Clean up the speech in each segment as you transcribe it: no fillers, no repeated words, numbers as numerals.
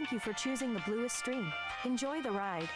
Thank you for choosing the Blluist stream. Enjoy the ride.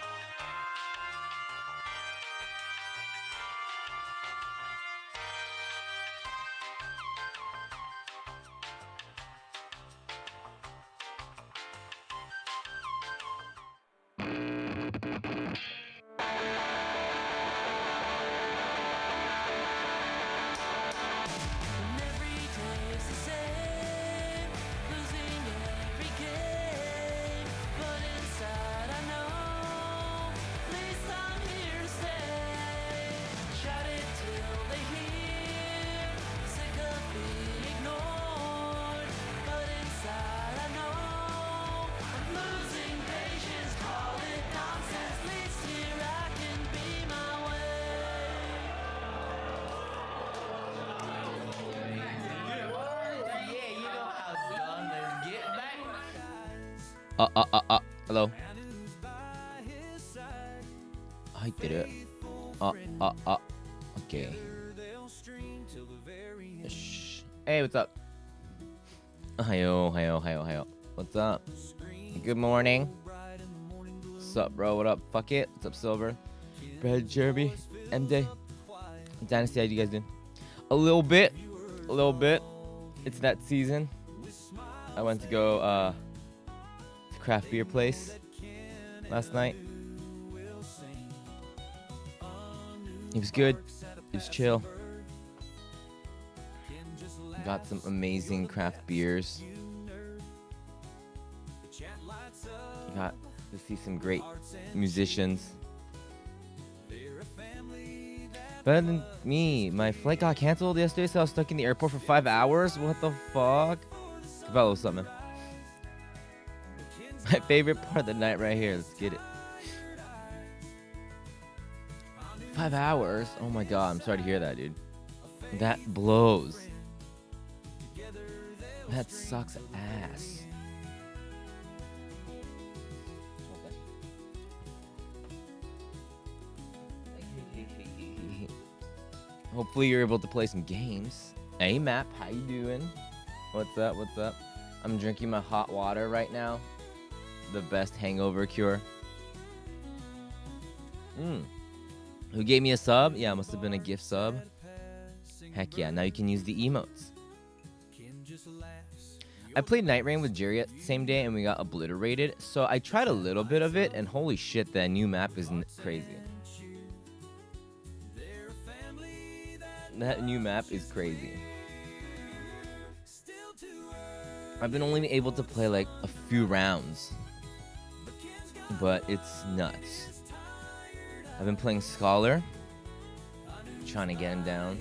Hello. 入ってる。Okay. よし。Hey, what's up? おはよう。What's up? Good morning. What's up, bro? What up? Fuck it. What's up, Silver? Brad, Jeremy, MJ. Dynasty, how you guys doing? A little bit. It's that season. I went to go craft beer place last night. It was good. It was chill. Got some amazing craft beers. Got to see some great musicians. Better than me. My flight got canceled yesterday, so I was stuck in the airport for 5 hours. What the fuck? Cabello, what's up, man? My favorite part of the night right here. Let's get it. 5 hours? Oh my god, I'm sorry to hear that, dude. That blows. That sucks ass. Hopefully you're able to play some games. Hey Map, how you doing? What's up? I'm drinking my hot water right now. The best hangover cure. Who gave me a sub? Yeah, it must have been a gift sub. Heck yeah, now you can use the emotes. I played Night Rain with Jerry at the same day and we got obliterated. So I tried a little bit of it and holy shit, that new map is crazy. That new map is crazy. I've been only able to play like a few rounds, but it's nuts. I've been playing Scholar, trying to get him down.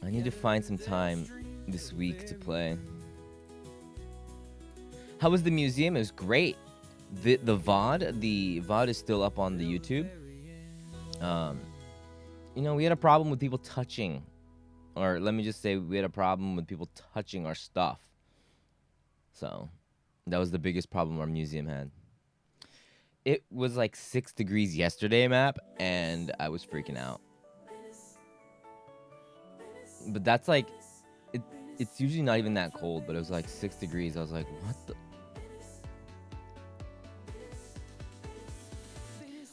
I need to find some time this week to play. How was the museum? It was great. The VOD is still up on the YouTube. You know, we had a problem with people touching, or let me just say we had a problem with people touching our stuff. So that was the biggest problem our museum had. It was like 6 degrees yesterday, Map, and I was freaking out. But that's like, it's usually not even that cold, but it was like 6 degrees. I was like, what the?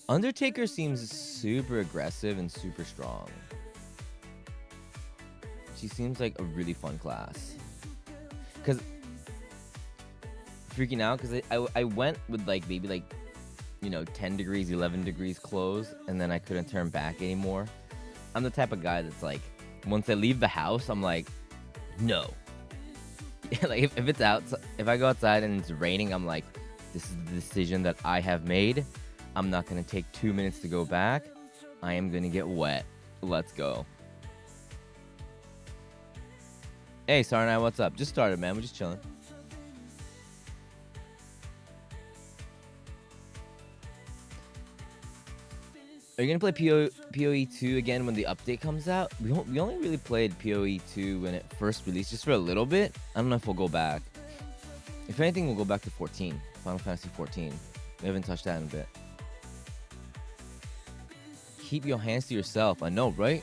Undertaker seems super aggressive and super strong. She seems like a really fun class. Cause freaking out, cause I went with like maybe like, you know, 10 degrees, 11 degrees clothes, and then I couldn't turn back anymore. I'm the type of guy that's like, once I leave the house, I'm like, no. Like if it's out, if I go outside and it's raining, I'm like, this is the decision that I have made. I'm not gonna take 2 minutes to go back. I am gonna get wet. Let's go. Hey, Sarnai, what's up? Just started, man. We're just chilling. Are you gonna play PoE 2 again when the update comes out? We only really played PoE 2 when it first released, just for a little bit. I don't know if we'll go back. If anything, we'll go back to 14, Final Fantasy 14. We haven't touched that in a bit. Keep your hands to yourself. I know, right?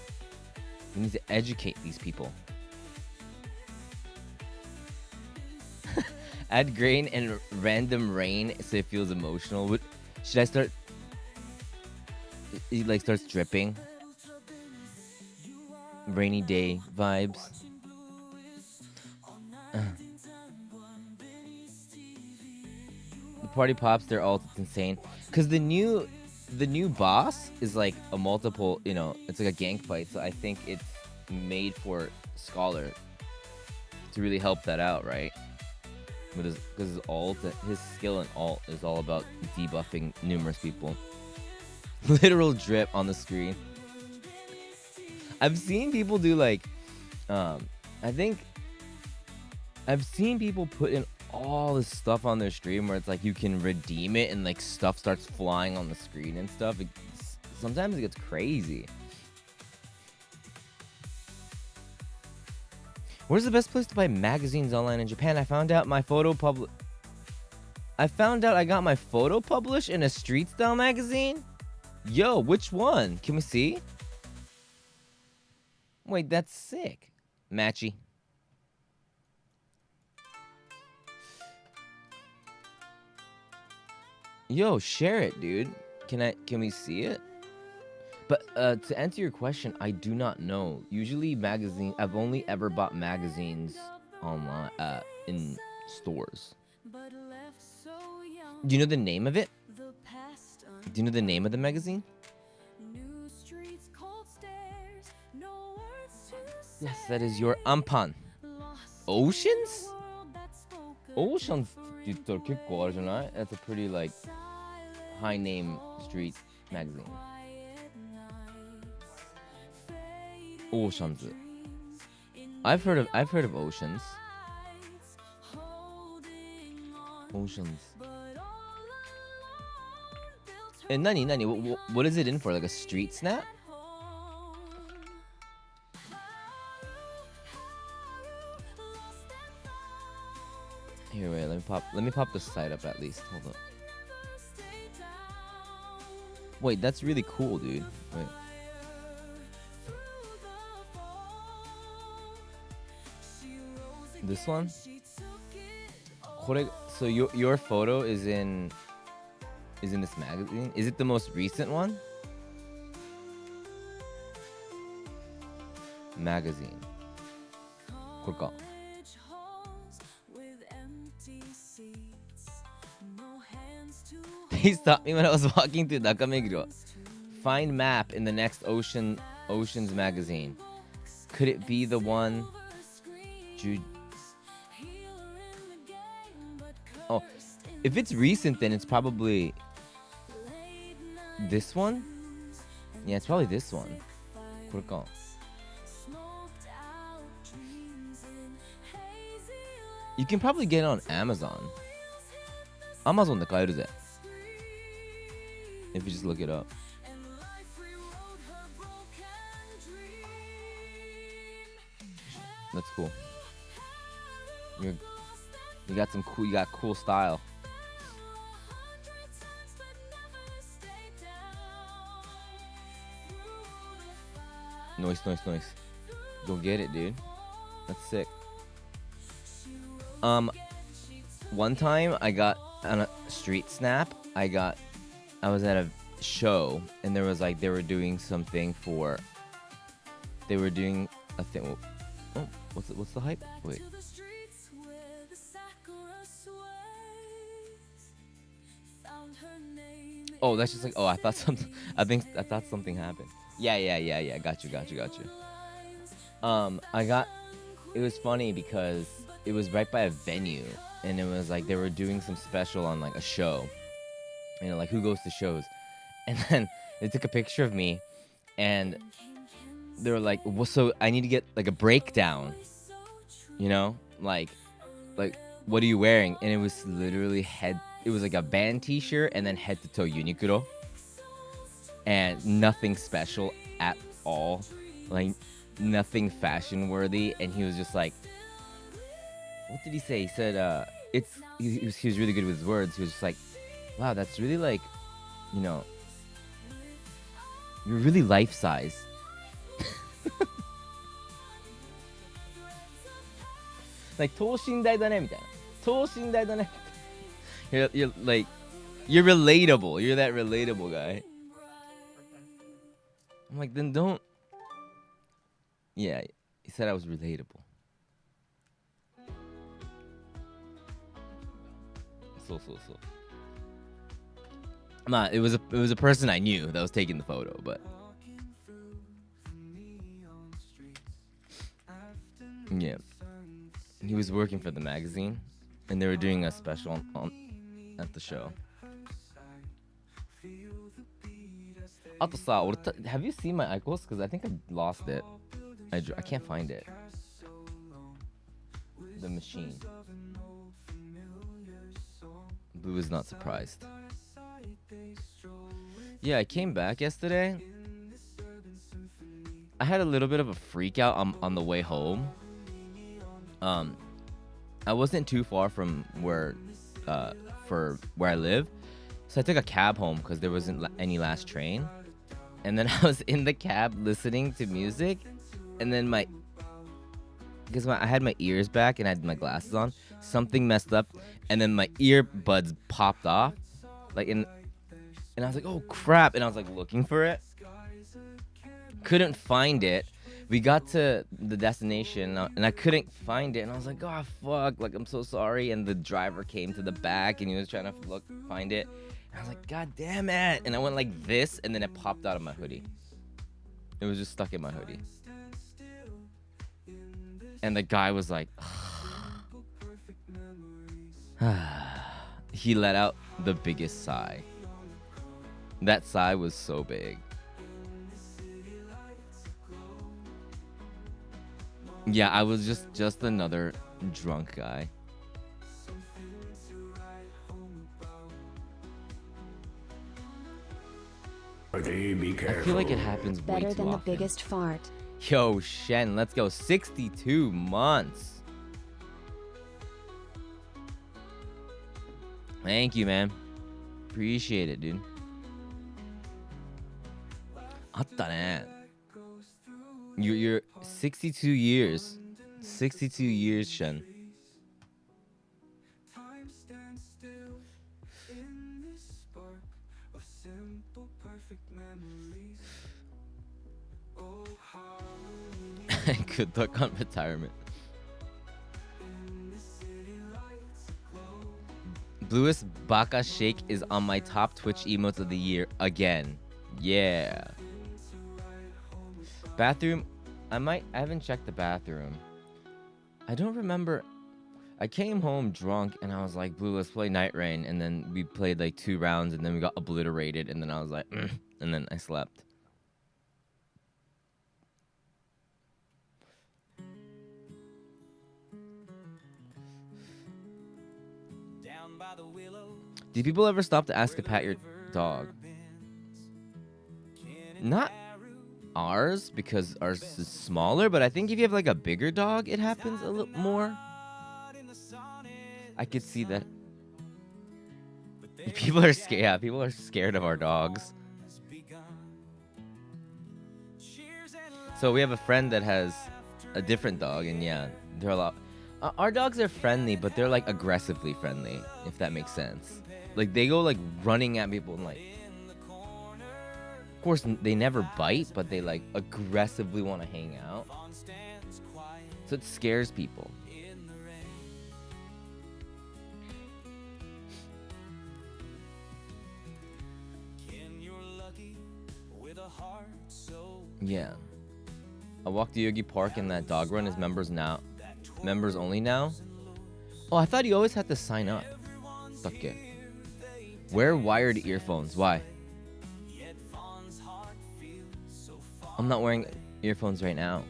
We need to educate these people. Add grain and random rain so it feels emotional. Should I start? It like starts dripping. Rainy day vibes. The party pops. They're all insane. Cause the new boss is like a multiple. You know, it's like a gank fight. So I think it's made for Scholar to really help that out, right? Because his ult, his skill and ult is all about debuffing numerous people. Literal drip on the screen. I've seen people do like, I think I've seen people put in all this stuff on their stream where it's like you can redeem it and like stuff starts flying on the screen and stuff. Sometimes it gets crazy. Where's the best place to buy magazines online in Japan? I found out I got my photo published in a street style magazine. Yo, which one? Can we see? Wait, that's sick. Matchy. Yo, share it, dude. Can we see it? But to answer your question, I do not know. Usually I've only ever bought magazines online in stores. Do you know the name of it? Do you know the name of the magazine? Yes, that is your Ampan. Oceans? Oceans って言ったら結構あれじゃない? That's a pretty like high name street magazine. Oceans. I've heard of Oceans. Oceans. And nani? What is it in for? Like a street snap? Here, wait, let me pop the site up at least. Hold up. Wait, that's really cool, dude. Wait. This one? So your photo is in this magazine? Is it the most recent one? Magazine. これか. They stopped me when I was walking through Nakameguro. Find map in the next Oceans magazine. Could it be the one? Oh, if it's recent, then it's probably this one. Yeah, it's probably this one. これか. You can probably get it on Amazon. Amazon で買えるぜ. If you just look it up. That's cool. You got cool style. Noise. Go get it, dude. That's sick. One time I got on a street snap. I was at a show and there was like they were doing a thing. Oh, what's the hype? Wait. Oh, that's just like, oh, I thought something happened. Yeah. Got you. It was funny because it was right by a venue and it was like they were doing some special on like a show. You know, like who goes to shows? And then they took a picture of me and they were like, well, so I need to get like a breakdown, you know, like what are you wearing? And it was literally it was like a band t-shirt and then head to toe Uniqlo and nothing special at all, like nothing fashion worthy. And he was just like, what did he say? He said, he was really good with his words. He was just like, wow, that's really like, you know, you're really life size. Like 等身大だねみたいな。等身大だね. You're like, you're relatable. You're that relatable guy. I'm like, then don't. Yeah, he said I was relatable. So. Nah, it was a person I knew that was taking the photo, but yeah, he was working for the magazine, and they were doing a special at the show. Have you seen my icons? Because I think I lost it. I can't find it. The machine. Blue is not surprised. Yeah, I came back yesterday. I had a little bit of a freak out on the way home. I wasn't too far from where I live, so I took a cab home because there wasn't any last train. And then I was in the cab listening to music, and then I had my ears back and I had my glasses on. Something messed up, and then my earbuds popped off, and I was like, oh crap, and I was like looking for it. Couldn't find it. We got to the destination and I couldn't find it, and I was like, oh fuck, like I'm so sorry. And the driver came to the back and he was trying to find it. And I was like, god damn it. And I went like this, and then it popped out of my hoodie. It was just stuck in my hoodie. And the guy was like, he let out the biggest sigh. That sigh was so big. Yeah, I was just another drunk guy. I feel like it happens way Better too than the often. biggest fart. Yo, Shen, let's go. 62 months. Thank you, man. Appreciate it, dude. あったね. You're 62 years. 62 years, Shen. Good luck on retirement. Blluist Baka Shake is on my top Twitch emotes of the year again. Yeah. Bathroom. I haven't checked the bathroom. I don't remember. I came home drunk and I was like, Blue, let's play Night Rain. And then we played like 2 rounds and then we got obliterated. And then I was like, and then I slept. Do people ever stop to ask to pat your dog? Not ours, because ours is smaller, but I think if you have like a bigger dog, it happens a little more. I could see that. People are scared. Yeah, people are scared of our dogs. So we have a friend that has a different dog, and yeah, they're a lot. Our dogs are friendly, but they're like aggressively friendly, if that makes sense. Like they go like running at people and like. Of course, they never bite, but they like aggressively want to hang out. So it scares people. Yeah. I walked to Yogi Park and that dog run is members only now. Oh, I thought you always had to sign up. Okay. Wear wired earphones. Why? I'm not wearing earphones right now.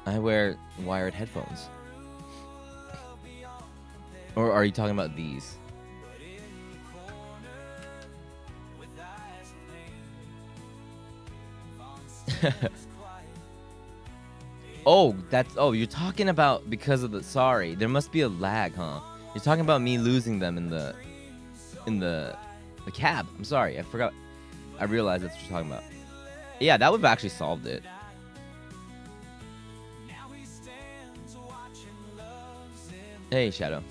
I wear wired headphones. Or are you talking about these? Oh, you're talking about because of the, sorry, there must be a lag, huh? You're talking about me losing them in the cab. I'm sorry, I forgot. I realized that's what you're talking about. Yeah, that would have actually solved it. Hey, Shadow.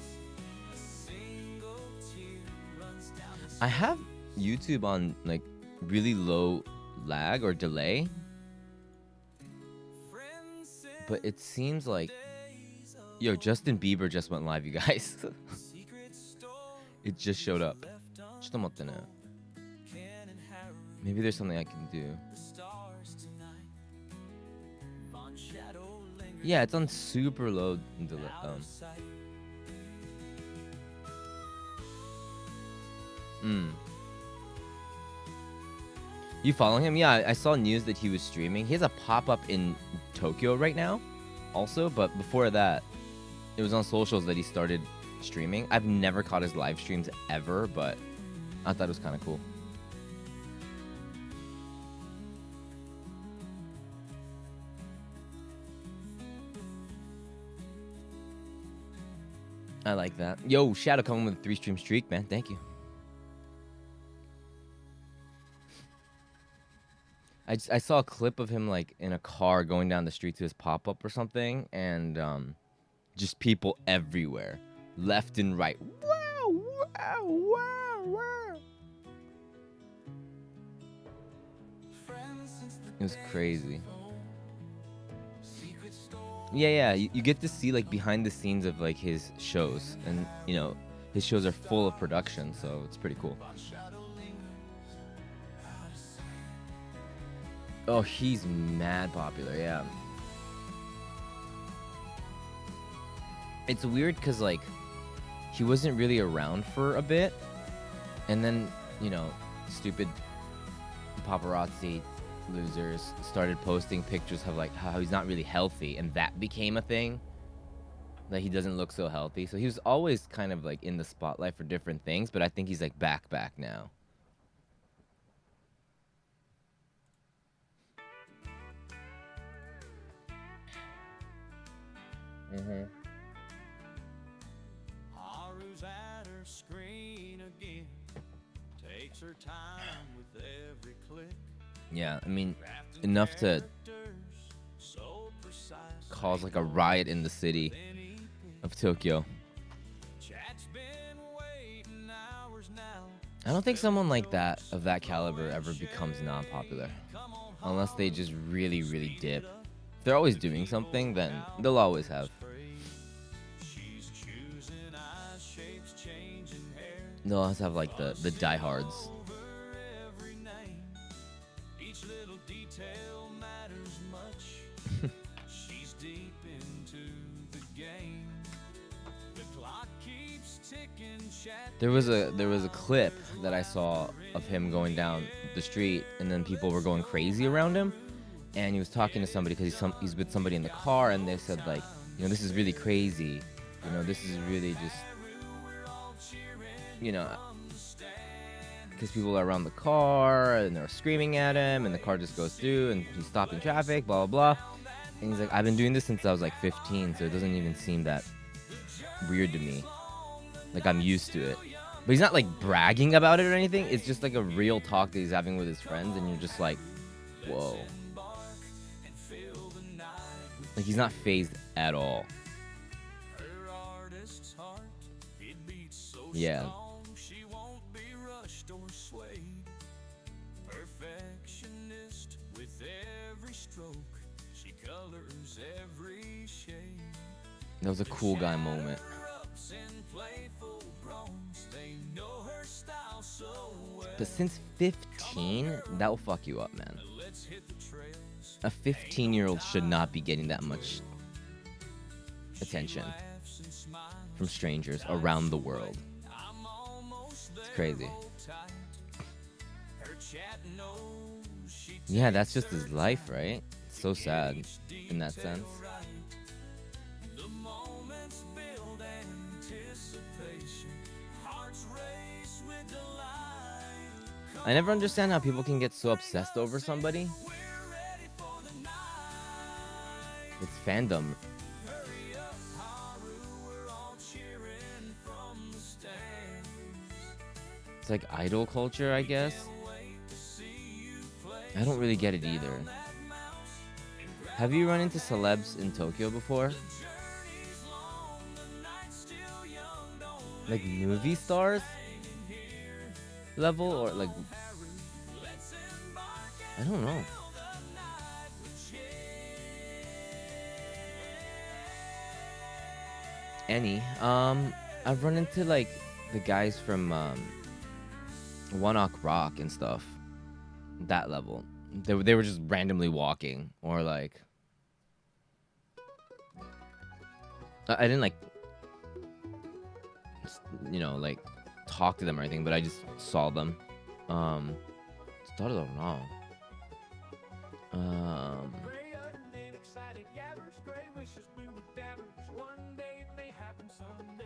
I have YouTube on like really low lag or delay, but it seems like, yo, Justin Bieber just went live, you guys. It just showed up. Maybe there's something I can do. Yeah, it's on super low delay. You following him? Yeah, I saw news that he was streaming. He has a pop-up in Tokyo right now also, but before that, it was on socials that he started streaming. I've never caught his live streams ever, but I thought it was kind of cool. I like that. Yo, Shadow coming with a 3-stream streak, man. Thank you. I saw a clip of him like in a car going down the street to his pop-up or something, and just people everywhere, left and right. Wow, wow, wow, wow. It was crazy. Yeah, you get to see like behind the scenes of like his shows, and you know his shows are full of production, so it's pretty cool. Oh, he's mad popular, yeah. It's weird because like he wasn't really around for a bit, and then you know stupid paparazzi losers started posting pictures of like how he's not really healthy, and that became a thing, that he doesn't look so healthy. So he was always kind of like in the spotlight for different things, but I think he's like back now. Haru's at her screen again. Takes her time with every click. Yeah, I mean, enough to cause like a riot in the city of Tokyo. I don't think someone like that, of that caliber, ever becomes non-popular. Unless they just really, really dip. If they're always doing something, then they'll always have. They'll always have like the diehards. There was a clip that I saw of him going down the street, and then people were going crazy around him, and he was talking to somebody because he's with somebody in the car, and they said like, you know, this is really crazy, you know, this is really just, you know, because people are around the car and they're screaming at him, and the car just goes through, and he's stopping traffic, blah blah blah, and he's like, I've been doing this since I was like 15, so it doesn't even seem that weird to me. Like, I'm used to it. But he's not like bragging about it or anything. It's just like a real talk that he's having with his friends, and you're just like, whoa. Like, he's not phased at all. Yeah. That was a cool guy moment. But since 15, that will fuck you up, man. A 15-year-old should not be getting that much attention from strangers around the world. It's crazy. Yeah, that's just his life, right? It's so sad in that sense. I never understand how people can get so obsessed over somebody. It's fandom. It's like idol culture, I guess. I don't really get it either. Have you run into celebs in Tokyo before? like movie stars level, or like I don't know. Any. I've run into like the guys from One Ok Rock and stuff. That level. They were just randomly walking, or like I didn't like like talk to them or anything, but I just saw them. Started wrong.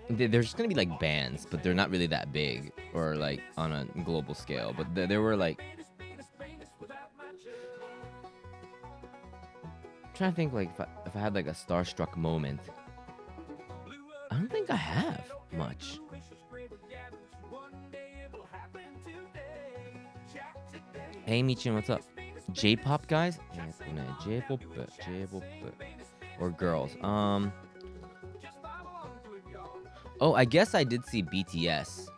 There's just gonna be like bands, but they're not really that big or like on a global scale. But there were like, I'm trying to think like if I had like a starstruck moment. I don't think I have much. Hey Michin, what's up? J-pop guys? J-pop, or girls? Oh, I guess I did see BTS.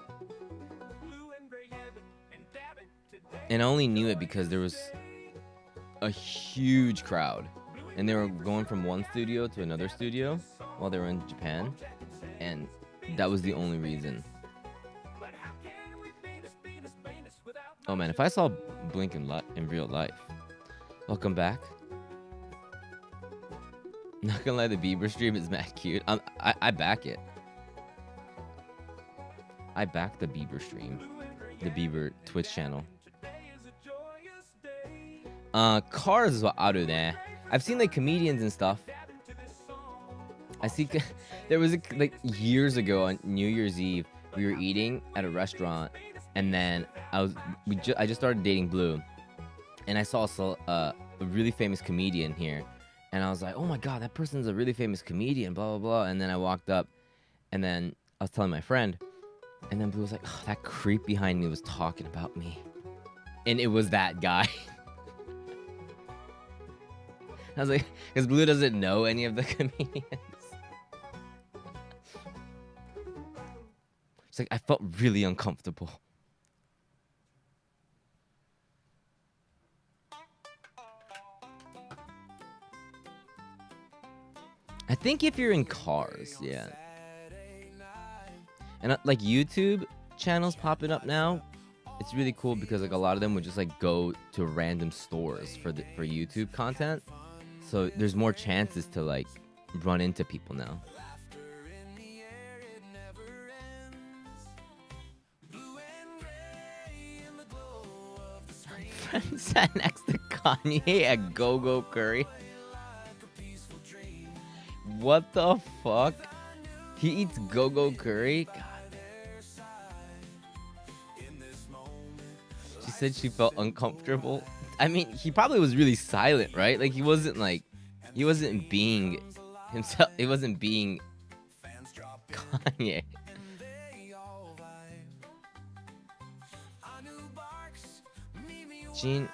And I only knew it because there was a huge crowd. And they were going from one studio to another studio while they were in Japan. And that was the only reason. Oh man, if I saw Blink in real life. Welcome back. Not gonna lie, the Bieber stream is mad cute. I back it. I back the Bieber stream. The Bieber Twitch channel. Cars is what out of there. I've seen like comedians and stuff. I see there was like years ago on New Year's Eve, we were eating at a restaurant, and then I just started dating Blue, and I saw a really famous comedian here, and I was like, oh my god, that person's a really famous comedian, blah blah blah. And then I walked up, and then I was telling my friend, and then Blue was like, oh, that creep behind me was talking about me, and it was that guy. I was like, because Blue doesn't know any of the comedians. She's like, I felt really uncomfortable. I think if you're in cars, yeah. And like YouTube channels popping up now, it's really cool because like a lot of them would just like go to random stores for YouTube content. So there's more chances to like run into people now. Friend sat next to Kanye at Go-Go Curry. What the fuck? He eats Go-Go Curry? God. She said she felt uncomfortable. I mean, he probably was really silent, right? Like he wasn't being himself. He wasn't being Kanye. Gene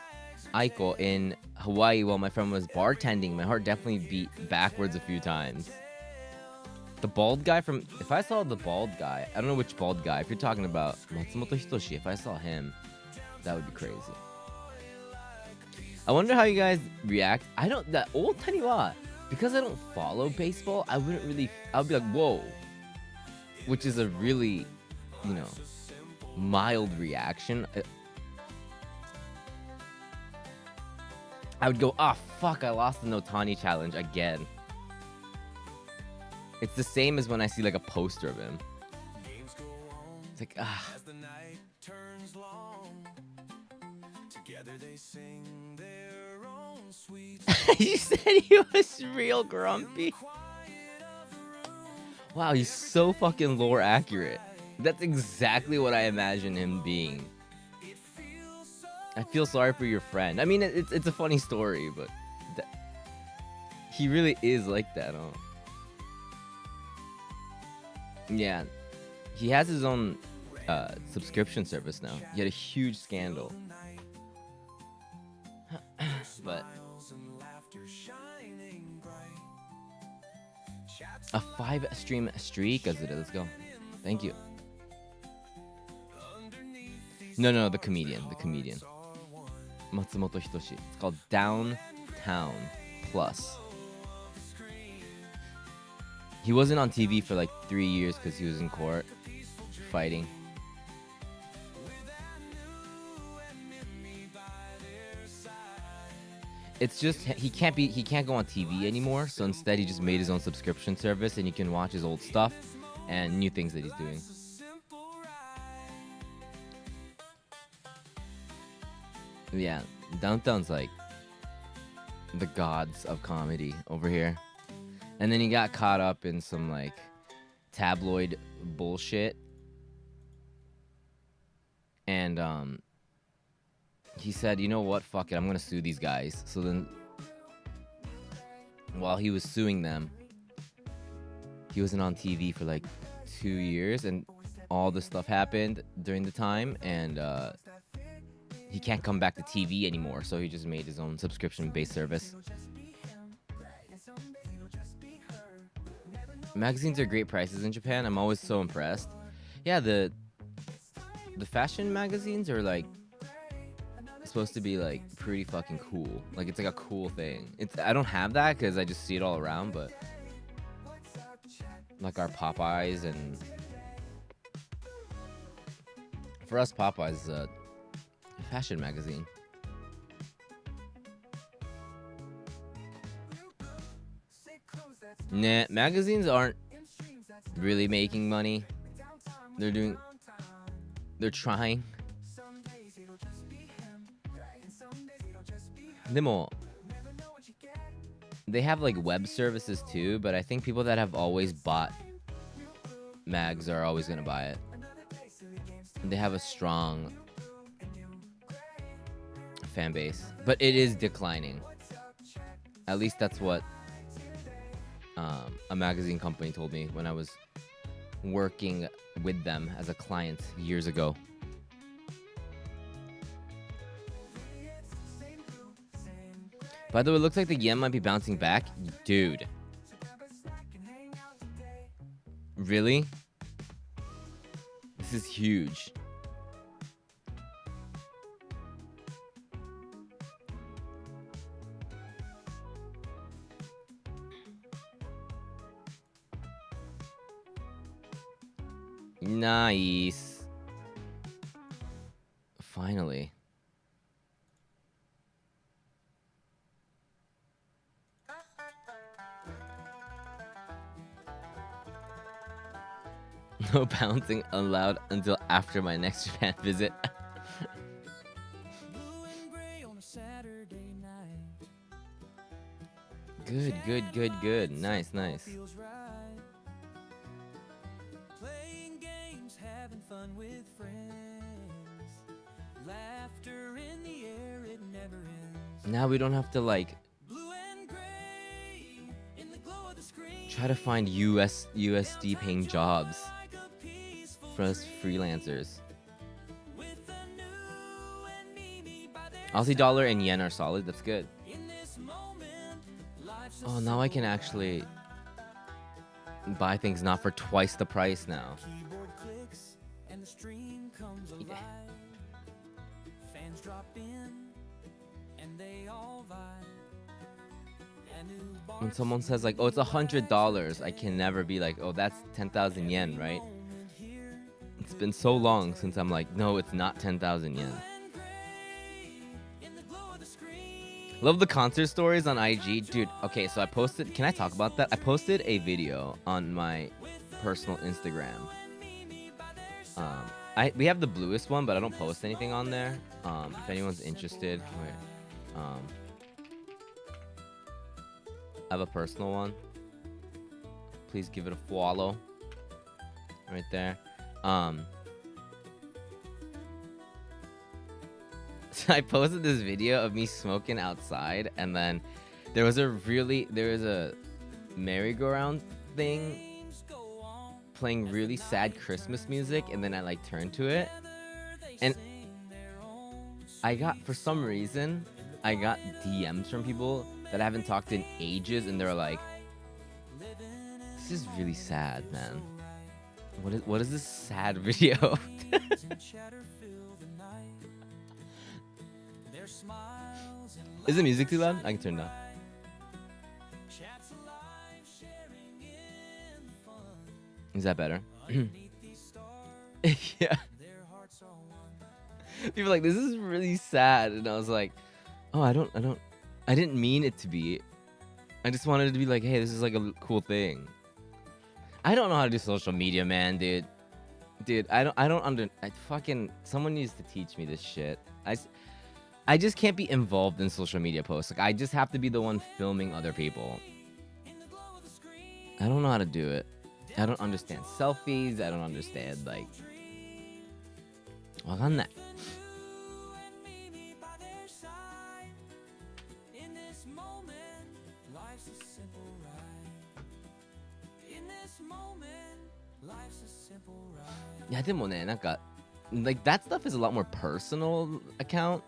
Aiko in Hawaii while my friend was bartending. My heart definitely beat backwards a few times. The bald guy from... If I saw the bald guy... I don't know which bald guy. If you're talking about Matsumoto Hitoshi, if I saw him, that would be crazy. I wonder how you guys react. I don't... That old Tani wa, because I don't follow baseball, I wouldn't really... I would be like, whoa. Which is a really, mild reaction. I would go, fuck, I lost the Notani challenge again. It's the same as when I see like a poster of him. It's like, You said he was real grumpy. Wow, he's so fucking lore accurate. That's exactly what I imagine him being. I feel sorry for your friend. I mean, it's a funny story, but he really is like that, huh? Yeah, he has his own subscription service now. He had a huge scandal, but a 5 stream streak, let's go. Thank you. No, the comedian. Matsumoto Hitoshi. It's called Downtown Plus. He wasn't on TV for like 3 years because he was in court fighting. It's just he can't go on TV anymore, so instead he just made his own subscription service and you can watch his old stuff and new things that he's doing. Yeah, Downtown's like the gods of comedy over here. And then he got caught up in some like tabloid bullshit. And he said, you know what, fuck it, I'm gonna sue these guys. So then while he was suing them, he wasn't on TV for like 2 years, and all this stuff happened during the time, and he can't come back to TV anymore, so he just made his own subscription-based service. Magazines are great prices in Japan. I'm always so impressed. Yeah, the fashion magazines are like supposed to be like pretty fucking cool. Like it's like a cool thing. I don't have that because I just see it all around, but like our Popeyes, and for us Popeyes is a fashion magazine. Nah, magazines aren't really making money. They're trying. でも they have like web services too, but I think people that have always bought mags are always gonna buy it. And they have a strong fan base, but it is declining. At least that's what a magazine company told me when I was working with them as a client years ago. By the way, it looks like the yen might be bouncing back. Dude. Really? This is huge. Nice. Finally. No bouncing allowed until after my next Japan visit. Good. Nice. Playing games, having fun with friends. Laughter in the air, it never ends. Now we don't have to like Blue and gray in the glow of the screen. try to find USD paying jobs for us freelancers. Aussie dollar and yen are solid. That's good. Oh, now I can actually buy things not for twice the price now. Keyboard clicks and the stream comes alive. Fans drop in and they all vibe. A new bar When someone says like, oh, it's $100, I can never be like, oh, that's 10,000 yen, right? It's been so long since I'm like, no, it's not 10,000 yen. Love the concert stories on IG. Dude, okay, so I posted... Can I talk about that? I posted a video on my personal Instagram. We have the Blluist one, but I don't post anything on there. If anyone's interested... Wait, I have a personal one. Please give it a follow. Right there. So I posted this video of me smoking outside, and then there was a merry-go-round thing playing really sad Christmas music, and then I like turned to it, and for some reason I got DMs from people that I haven't talked to in ages, and they're like, this is really sad, man. What is this sad video? Is the music too loud? I can turn it down. Is that better? Yeah. People are like, this is really sad, and I was like, oh, I didn't mean it to be. I just wanted it to be like, hey, this is like a cool thing. I don't know how to do social media, man, dude. Someone needs to teach me this shit. I just can't be involved in social media posts. Like, I just have to be the one filming other people. I don't know how to do it. I don't understand selfies. I don't understand, like... わかんない. Yeah, でもね、なんか, like, that stuff is a lot more personal account.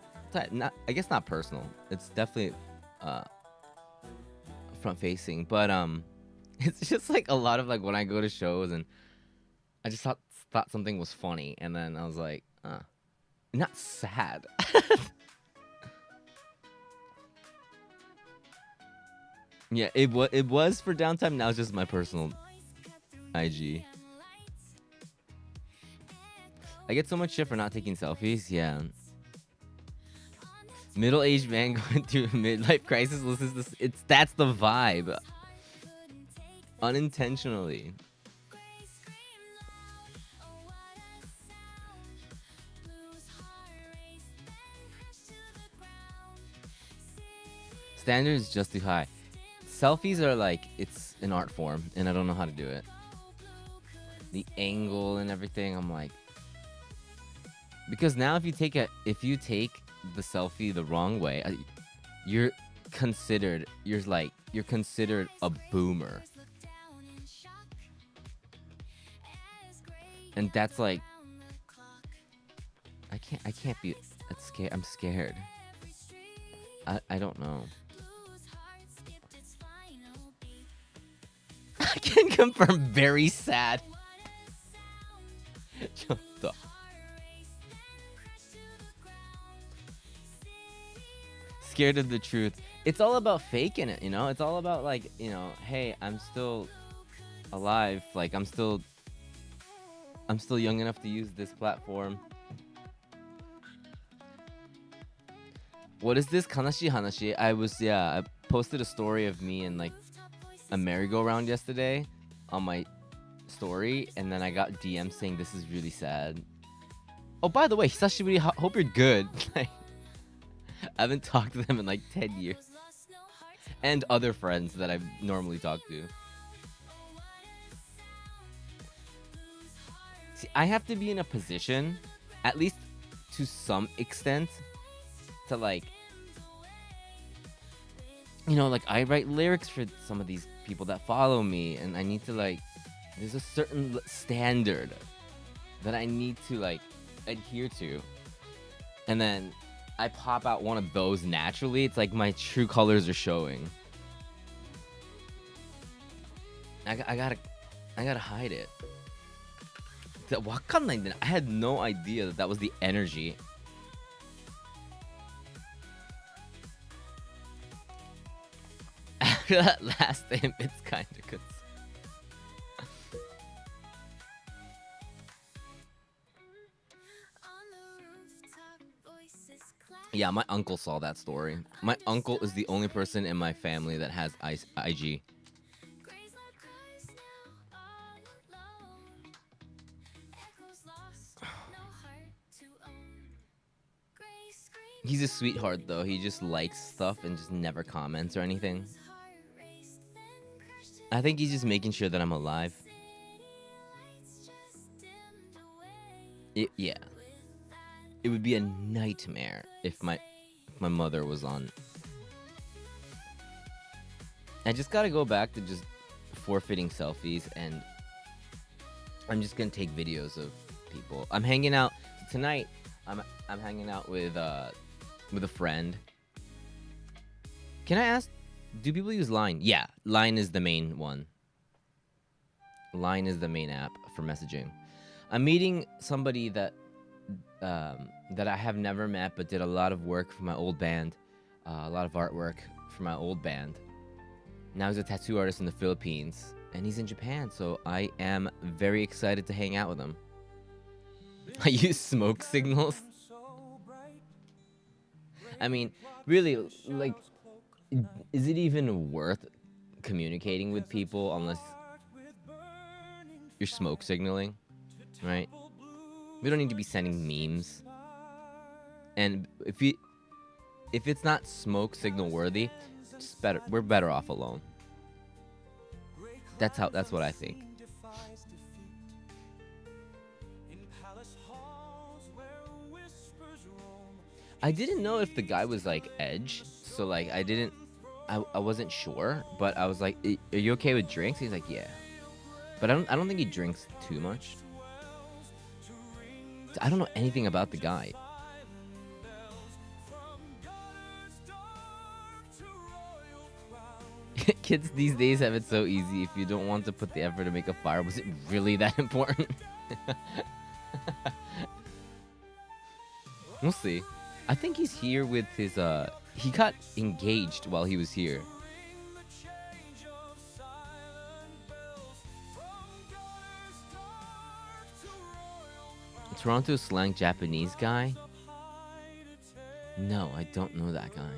Not, I guess not personal. It's definitely front facing, but it's just like a lot of like when I go to shows and I just thought something was funny, and then I was like, not sad. Yeah, it was for downtime. Now it's just my personal IG. I get so much shit for not taking selfies. Yeah. Middle-aged man going through a midlife crisis listens to this. That's the vibe. Unintentionally. Standard is just too high. Selfies are like, it's an art form, and I don't know how to do it. The angle and everything, I'm like... Because now if you take the selfie the wrong way, you're considered a boomer. And that's like, I can't be scared. I'm scared. I don't know. I can confirm, very sad. Scared of the truth. It's all about faking it, you know? It's all about like, you know, hey, I'm still alive. Like, I'm still young enough to use this platform. What is this? Kanashi Hanashi? I posted a story of me in like a merry-go-round yesterday on my story, and then I got DMs saying this is really sad. Oh, by the way, Hisashiburi, hope you're good. Like, I haven't talked to them in like 10 years. And other friends that I normally talk to. See, I have to be in a position, at least to some extent, to like, you know, like I write lyrics for some of these people that follow me, and I need to like, there's a certain standard that I need to like adhere to. And then I pop out one of those naturally. It's like my true colors are showing. I gotta hide it. I had no idea that was the energy. After that last name, it's kind of good. Yeah, my uncle saw that story. My uncle is the only person in my family that has IG. He's a sweetheart, though. He just likes stuff and just never comments or anything. I think he's just making sure that I'm alive. Yeah. It would be a nightmare if my mother was on. I just gotta go back to just forfeiting selfies, and I'm just gonna take videos of people. I'm hanging out tonight. I'm hanging out with a friend. Can I ask, do people use Line? Yeah, Line is the main one. Line is the main app for messaging. I'm meeting somebody that that I have never met, but did a lot of work for my old band, a lot of artwork for my old band. Now he's a tattoo artist in the Philippines, and he's in Japan, so I am very excited to hang out with him. I use smoke signals. I mean, really, like, is it even worth communicating with people unless you're smoke signaling, right? We don't need to be sending memes. And if it's not smoke signal worthy, it's better. We're better off alone. That's what I think. I didn't know if the guy was like Edge, so like I wasn't sure, but I was like, "Are you okay with drinks?" He's like, "Yeah," but I don't think he drinks too much. I don't know anything about the guy. Kids these days have it so easy. If you don't want to put the effort to make a fire, was it really that important? We'll see. I think he's here with his he got engaged while he was here. Toronto slang Japanese guy? No, I don't know that guy.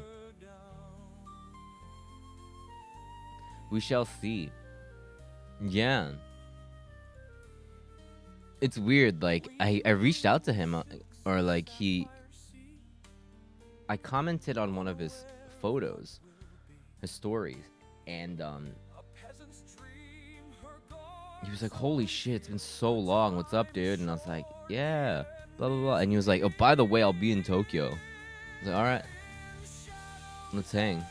We shall see. Yeah. It's weird, like, I reached out to him, or like I commented on one of his photos, his stories, and he was like, "Holy shit, it's been so long. What's up, dude?" And I was like, "Yeah, blah blah blah." And he was like, "Oh, by the way, I'll be in Tokyo." I was like, "All right, let's hang."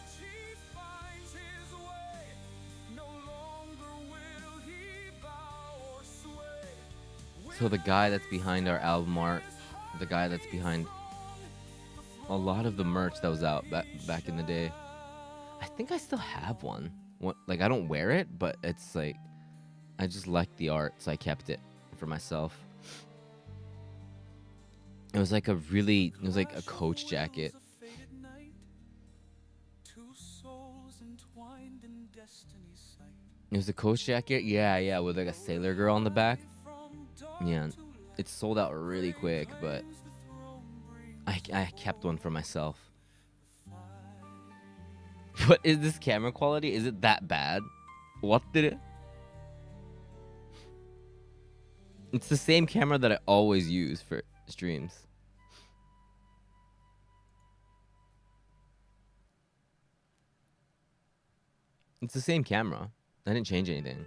So the guy that's behind our album art, the guy that's behind a lot of the merch that was out back in the day. I think I still have one. Like, I don't wear it, but it's like, I just liked the art, so I kept it for myself. It was like a Coach jacket. It was a Coach jacket, yeah, with like a sailor girl on the back. Yeah, it sold out really quick, but I kept one for myself. What is this camera quality? Is it that bad? What did it? It's the same camera that I always use for streams. It's the same camera. I didn't change anything.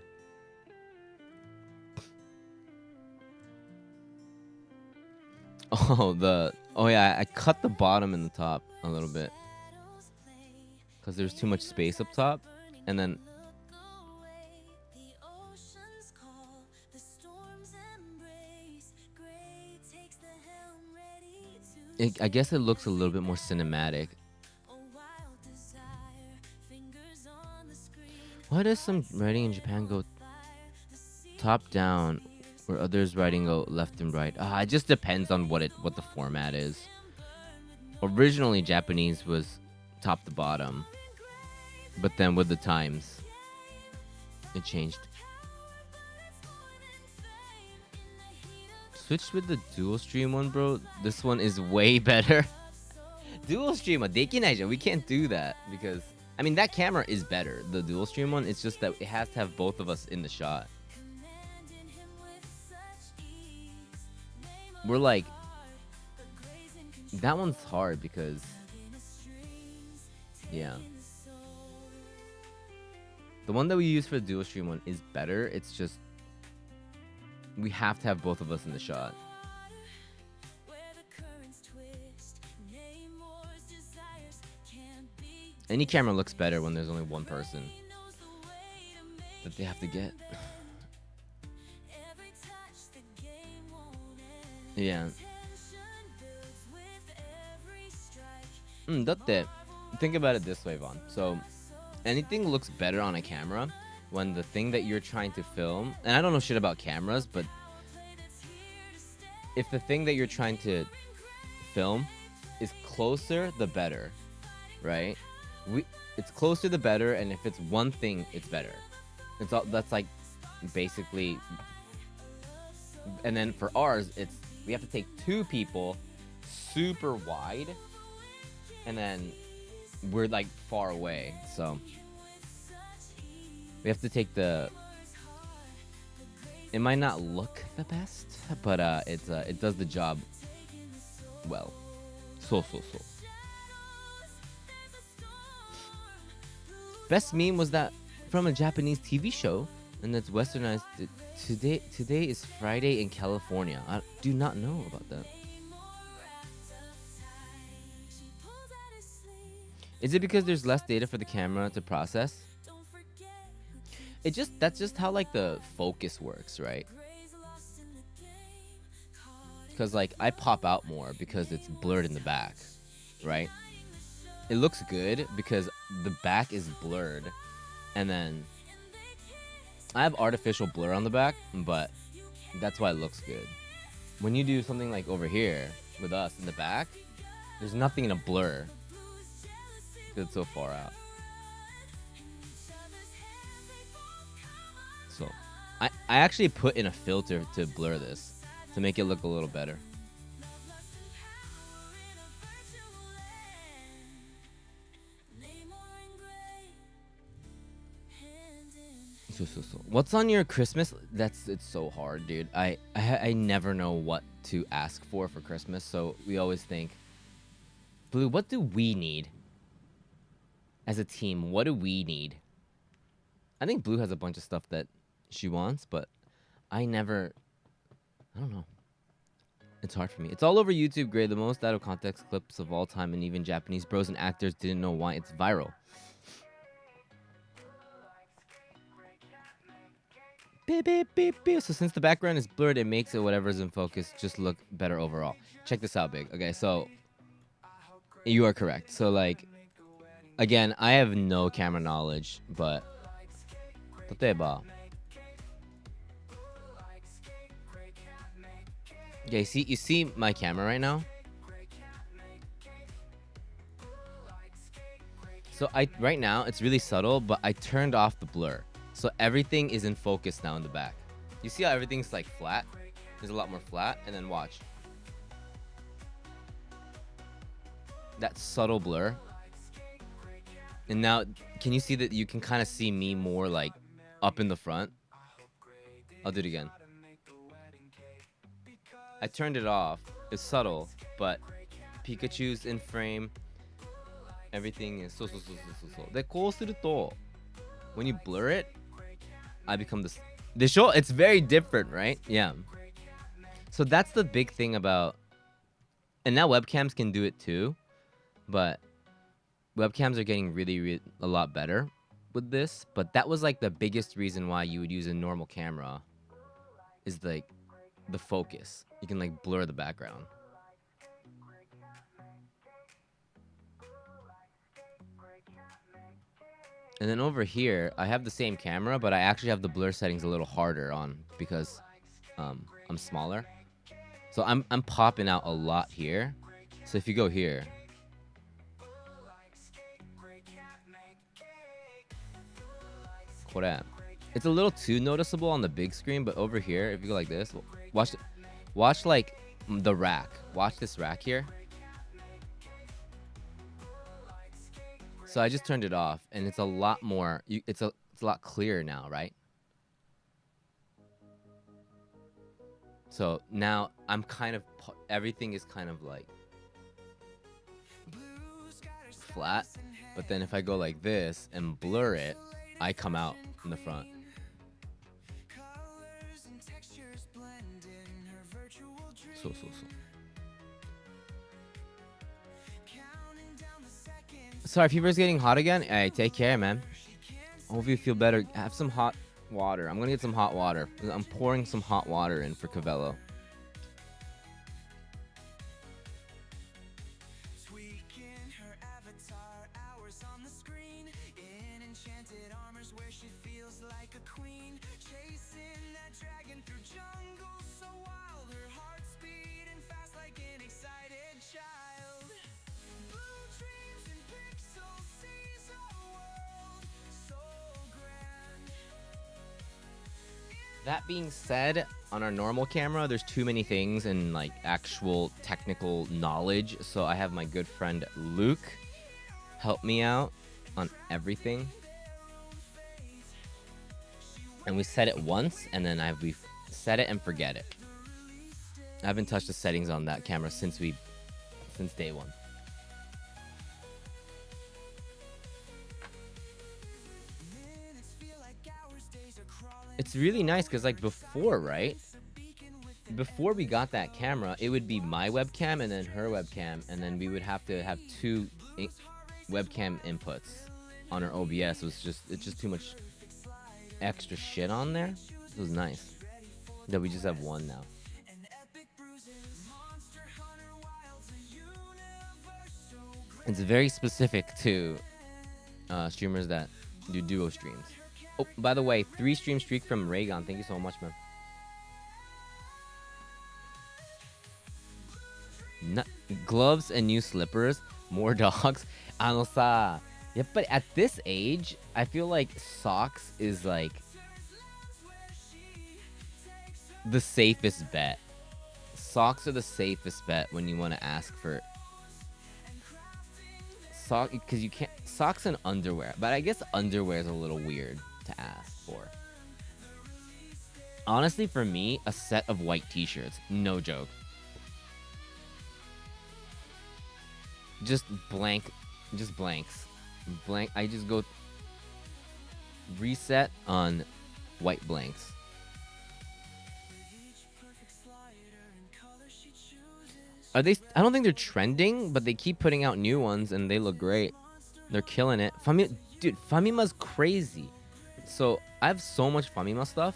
Oh yeah, I cut the bottom and the top a little bit because there's too much space up top, and then I guess it looks a little bit more cinematic. Why does some writing in Japan go top down, where others writing go left and right? It just depends on what the format is. Originally, Japanese was top to bottom, but then with the times, it changed. Switched with the dual stream one, bro. This one is way better. Dual stream, we can't do that because, I mean, that camera is better. The dual stream one, it's just that it has to have both of us in the shot. We're like, that one's hard because, yeah. The one that we use for the dual stream one is better. It's just, we have to have both of us in the shot. Any camera looks better when there's only one person that they have to get. Yeah. だって think about it this way, Vaughn. So anything looks better on a camera when the thing that you're trying to film, and I don't know shit about cameras, but if the thing that you're trying to film is closer, the better, right? It's closer the better, and if it's one thing, it's better. It's all that's like basically. And then for ours, we have to take two people super wide, and then we're like far away, so we have to take the. It might not look the best, but it does the job well. So. Best meme was that from a Japanese TV show, and that's westernized. Today is Friday in California. I do not know about that. Is it because there's less data for the camera to process? That's just how like the focus works, right? Because like I pop out more because it's blurred in the back, right? It looks good because the back is blurred, and then I have artificial blur on the back, but that's why it looks good. When you do something like over here with us in the back, there's nothing in a blur because it's so far out. So I actually put in a filter to blur this to make it look a little better. So. What's on your Christmas? It's so hard, dude. I never know what to ask for Christmas, so we always think, Blue, what do we need? As a team, what do we need? I think Blue has a bunch of stuff that she wants, but I don't know. It's hard for me. It's all over YouTube, Gray. The most out of context clips of all time, and even Japanese bros and actors didn't know why it's viral. Beep, beep, beep, beep. So since the background is blurred, it makes it whatever's in focus just look better overall. Check this out, Big. Okay, so you are correct. So like, again, I have no camera knowledge, but 例えば okay, you see my camera right now? So right now it's really subtle, but I turned off the blur. So everything is in focus now in the back. You see how everything's like flat? There's a lot more flat, and then watch. That subtle blur. And now, can you see that you can kind of see me more like up in the front? I'll do it again. I turned it off. It's subtle, but Pikachu's in frame. Everything is so. で、こうすると when you blur it, I become this. The show, it's very different, right? Yeah. So that's the big thing about, and now webcams can do it too, but webcams are getting really a lot better with this. But that was like the biggest reason why you would use a normal camera, is like the focus. You can like blur the background. And then over here, I have the same camera, but I actually have the blur settings a little harder on because I'm smaller. So I'm popping out a lot here. So if you go here, it's a little too noticeable on the big screen, but over here, if you go like this, watch like the rack. Watch this rack here. So I just turned it off, and it's a lot more. It's a lot clearer now, right? So now I'm kind of everything is kind of like flat, but then if I go like this and blur it, I come out in the front. So. Sorry, fever's getting hot again. Hey, take care, man. Hope you feel better. Have some hot water. I'm gonna get some hot water. I'm pouring some hot water in for Cavello. That being said, on our normal camera, there's too many things and like actual technical knowledge. So I have my good friend Luke help me out on everything. And we set it once, and then we set it and forget it. I haven't touched the settings on that camera since day one. It's really nice because like before, right? Before we got that camera, it would be my webcam and then her webcam, and then we would have to have two webcam inputs on our OBS. It's just too much extra shit on there. It was nice that we just have one now. It's very specific to streamers that do duo streams. Oh, by the way, 3-stream streak from Raygon. Thank you so much, man. Gloves and new slippers. More dogs. あのさ、やっぱり at this age, I feel like socks is like the safest bet. Socks are the safest bet when you want to ask for sock, because you can't socks and underwear. But I guess underwear is a little weird to ask for. Honestly, for me, a set of white t-shirts, no joke. Just blanks. I just go reset on white blanks. Are they? I don't think they're trending, but they keep putting out new ones and they look great. They're killing it. Dude, Famima's crazy. So I have so much Famima stuff.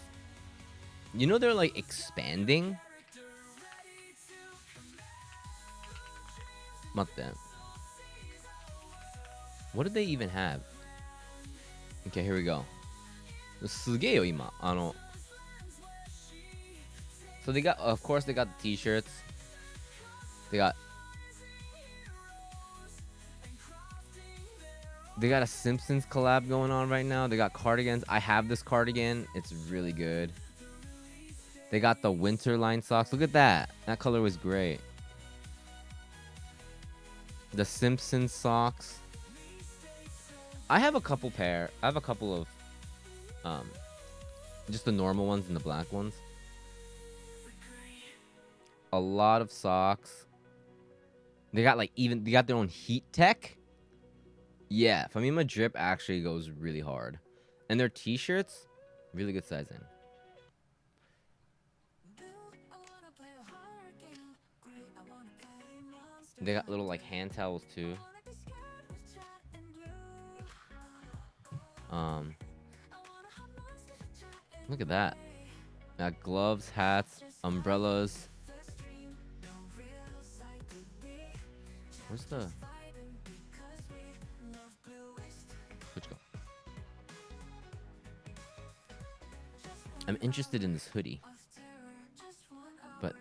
You know they're like expanding. What did they even have? Okay, here we go. So they got, of course, they got the t-shirts. They got a Simpsons collab going on right now. They got cardigans. I have this cardigan. It's really good. They got the winter line socks. Look at that. That color was great. The Simpsons socks. I have a couple of just the normal ones and the black ones. A lot of socks. They got their own heat tech. Yeah, Famima drip actually goes really hard. And their t-shirts, really good sizing. They got little like hand towels too. Look at that. Got gloves, hats, umbrellas. Where's the... Which go? I'm interested in this hoodie, but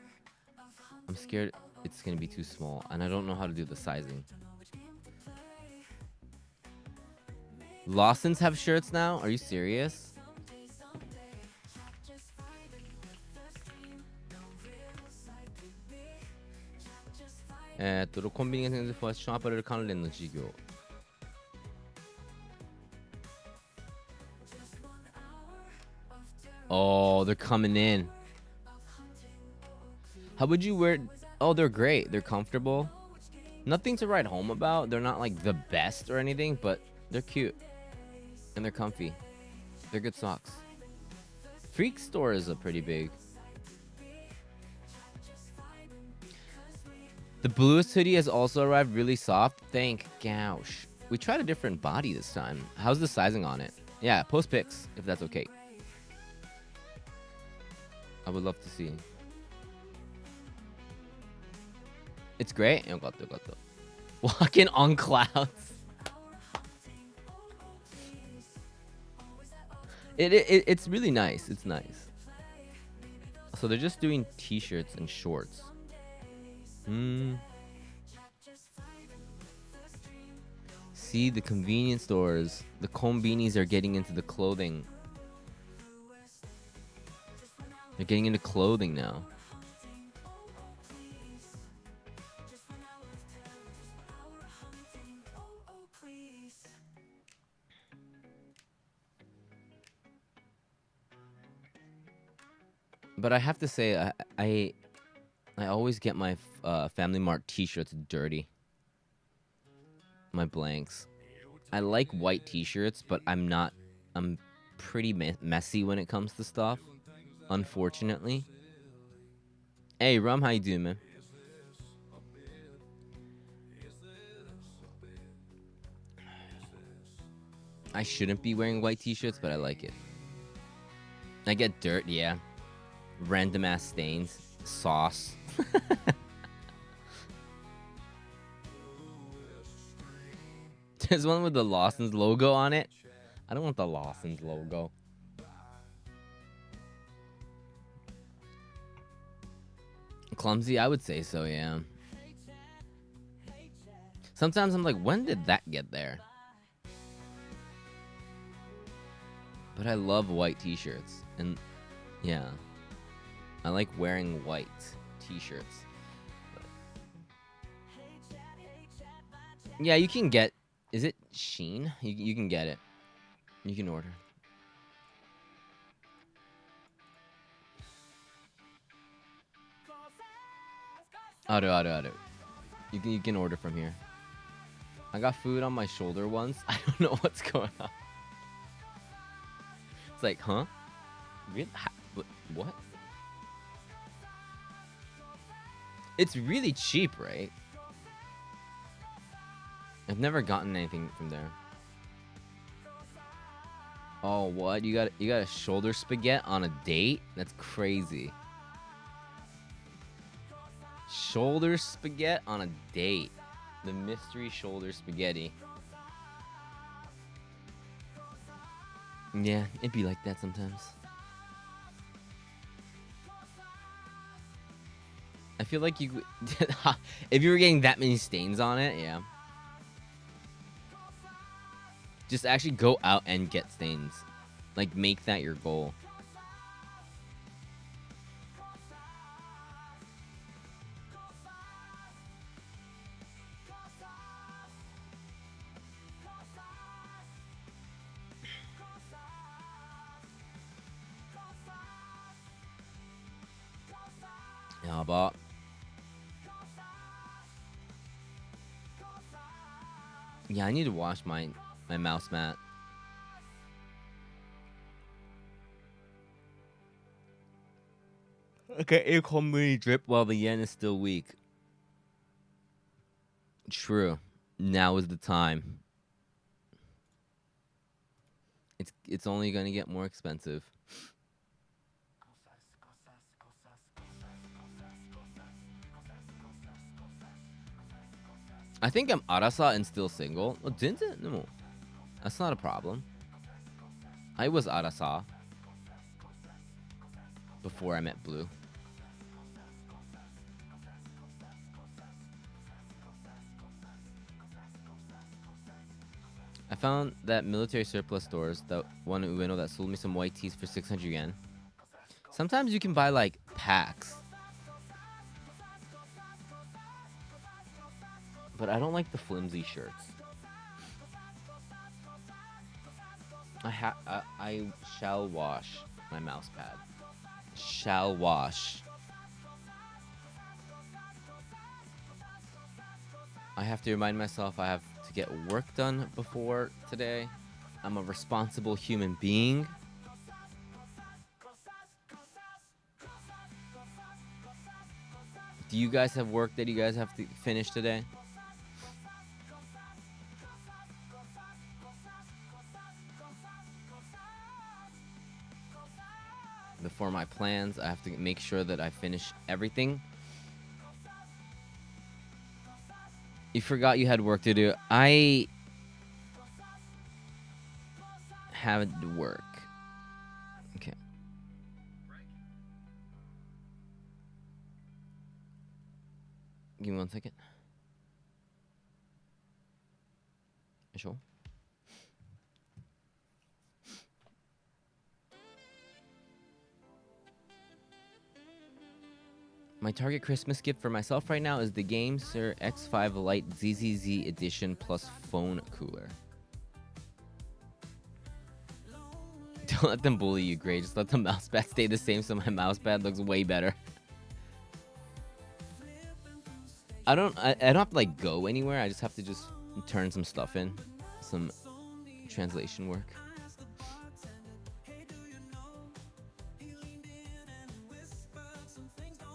I'm scared it's gonna be too small, and I don't know how to do the sizing. Lawson's have shirts now? Are you serious? Oh, they're coming in. How would you wear... Oh, they're great. They're comfortable. Nothing to write home about. They're not like the best or anything, but they're cute. And they're comfy. They're good socks. Freak store is a pretty big. The Blluist hoodie has also arrived, really soft. Thank gosh. We tried a different body this time. How's the sizing on it? Yeah, post pics if that's okay. I would love to see. It's great. Walking on clouds. It's really nice. It's nice. So they're just doing t-shirts and shorts. See, the convenience stores, the konbinis are getting into the clothing. They're getting into clothing now. But I have to say, I always get my Family Mart t-shirts dirty. My blanks. I like white t-shirts, but I'm pretty messy when it comes to stuff. Unfortunately. Hey, Rum, how you doing, man? I shouldn't be wearing white t-shirts, but I like it. I get dirt, yeah. Random ass stains. Sauce. There's one with the Lawson's logo on it. I don't want the Lawson's logo. Clumsy? I would say so, yeah. Sometimes I'm like, when did that get there? But I love white t-shirts. And yeah. I like wearing white t-shirts. Yeah, you can get... Is it Shein? You can get it. You can order. Auto. You can order from here. I got food on my shoulder once. I don't know what's going on. It's like, huh? Really? What? It's really cheap, right? I've never gotten anything from there. Oh, what? You got a shoulder spaghetti on a date? That's crazy. Shoulder spaghetti on a date. The mystery shoulder spaghetti. Yeah, it'd be like that sometimes. I feel like you... if you were getting that many stains on it, yeah. Just actually go out and get stains. Like, make that your goal. Yeah, but... Yeah, I need to wash my mouse mat. Okay, economy drip while the yen is still weak. True. Now is the time. It's only gonna get more expensive. I think I'm arasa and still single. Oh, no. That's not a problem. I was arasa before I met Blue. I found that military surplus stores, that one in Ueno that sold me some white tees for 600 yen. Sometimes you can buy like packs. But I don't like the flimsy shirts. I shall wash my mouse pad. Shall wash. I have to remind myself I have to get work done before today. I'm a responsible human being. Do you guys have work that you guys have to finish today? Before my plans, I have to make sure that I finish everything. You forgot you had work to do. I have work. Okay. Give me 1 second. Sure. My target Christmas gift for myself right now is the Game Sir X5 Lite ZZZ Edition plus phone cooler. Don't let them bully you, Gray. Just let the mousepad stay the same so my mousepad looks way better. I don't have to like go anywhere. I just have to just turn some stuff in. Some translation work.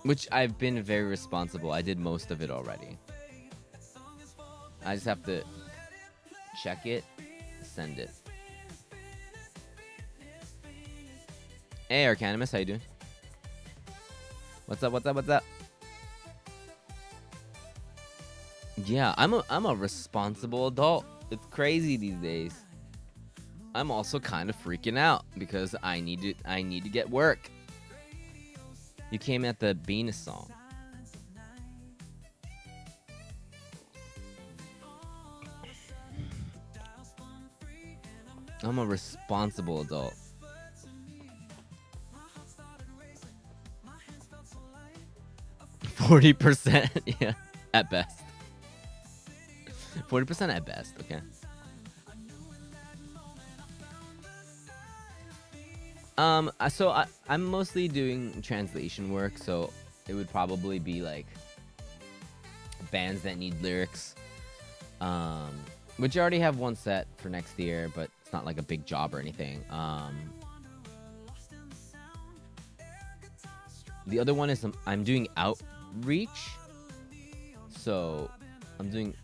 Which I've been very responsible. I did most of it already. I just have to check it, send it. Hey, Arcanimus, how you doing? What's up, what's up, what's up? Yeah, I'm a responsible adult. It's crazy these days. I'm also kind of freaking out because I need to get work. You came at the Venus song. I'm a responsible adult. %, yeah, at best. 40% at best, okay. So I'm mostly doing translation work, so it would probably be like bands that need lyrics, which I already have one set for next year, but it's not like a big job or anything. The other one is I'm doing outreach, so I'm doing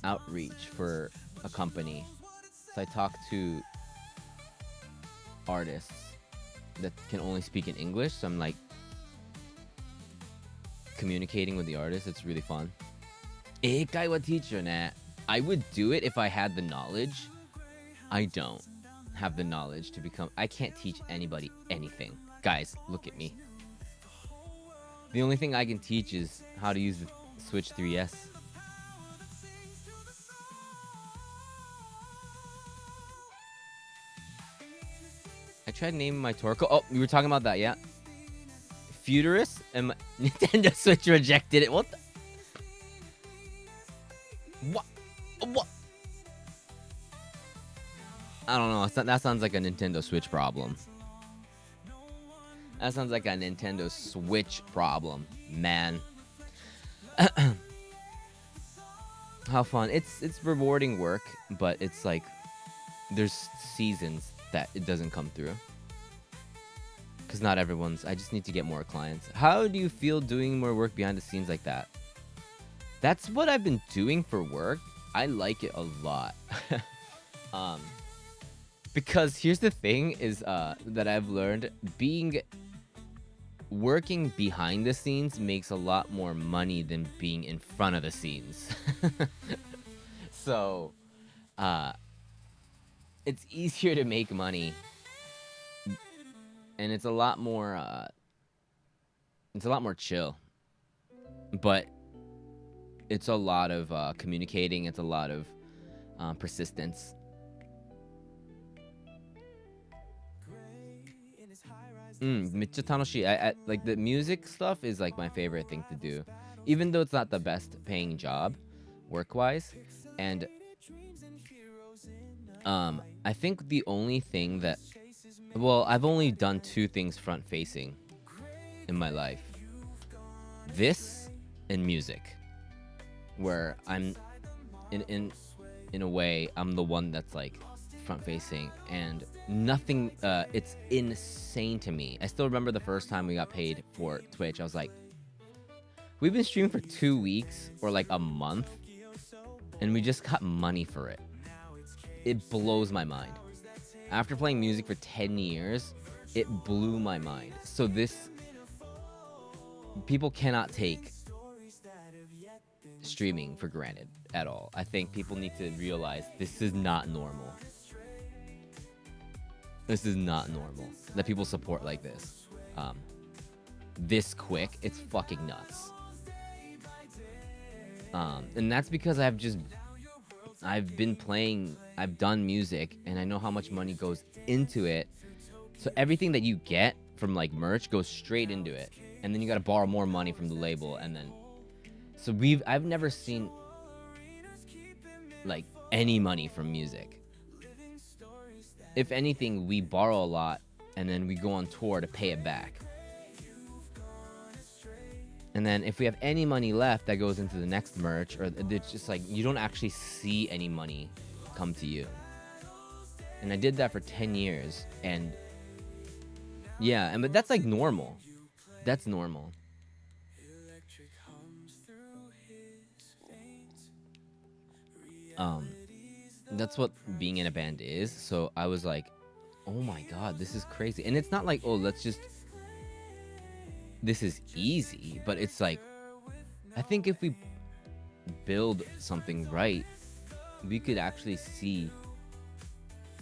outreach for a company. So I talk to artists that can only speak in English, so I'm like communicating with the artist. It's really fun. 英会話 teacher ね. I would do it if I had the knowledge. I don't have the knowledge to become. I can't teach anybody anything. Guys, look at me. The only thing I can teach is how to use the Switch 3S. I tried naming my Torco. Oh, we were talking about that, yeah. Futurist and my Nintendo Switch rejected it. What the? What? I don't know. That sounds like a Nintendo Switch problem. That sounds like a Nintendo Switch problem, man. How fun. It's rewarding work, but it's like there's seasons that it doesn't come through. Because not everyone's. I just need to get more clients. How do you feel doing more work behind the scenes like that? That's what I've been doing for work. I like it a lot. Because here's the thing is that I've learned, working behind the scenes makes a lot more money than being in front of the scenes. So it's easier to make money, and it's a lot more chill, but it's a lot of communicating. It's a lot of persistence. I like the music stuff is like my favorite thing to do, even though it's not the best paying job work-wise. And I think the only thing that, well, I've only done 2 things front facing in my life. This and music, where I'm in a way I'm the one that's like front facing, and nothing, it's insane to me. I still remember the first time we got paid for Twitch. I was like, we've been streaming for 2 weeks or like a month, and we just got money for it. It blows my mind. After playing music for 10 years, it blew my mind. So people cannot take streaming for granted at all. I think people need to realize this is not normal. This is not normal that people support like this. This quick, it's fucking nuts. And that's because I've been playing, I've done music, and I know how much money goes into it. So everything that you get from like merch goes straight into it. and then you got to borrow more money from the label, and then so I've never seen like any money from music. If anything, we borrow a lot and then we go on tour to pay it back. And then if we have any money left, that goes into the next merch, or it's just like you don't actually see any money come to you. And I did that for 10 years, and yeah, but that's like normal. That's normal. That's what being in a band is. So I was like, oh my god, this is crazy. And it's not like, oh, this is easy, but it's like, I think if we build something right, we could actually see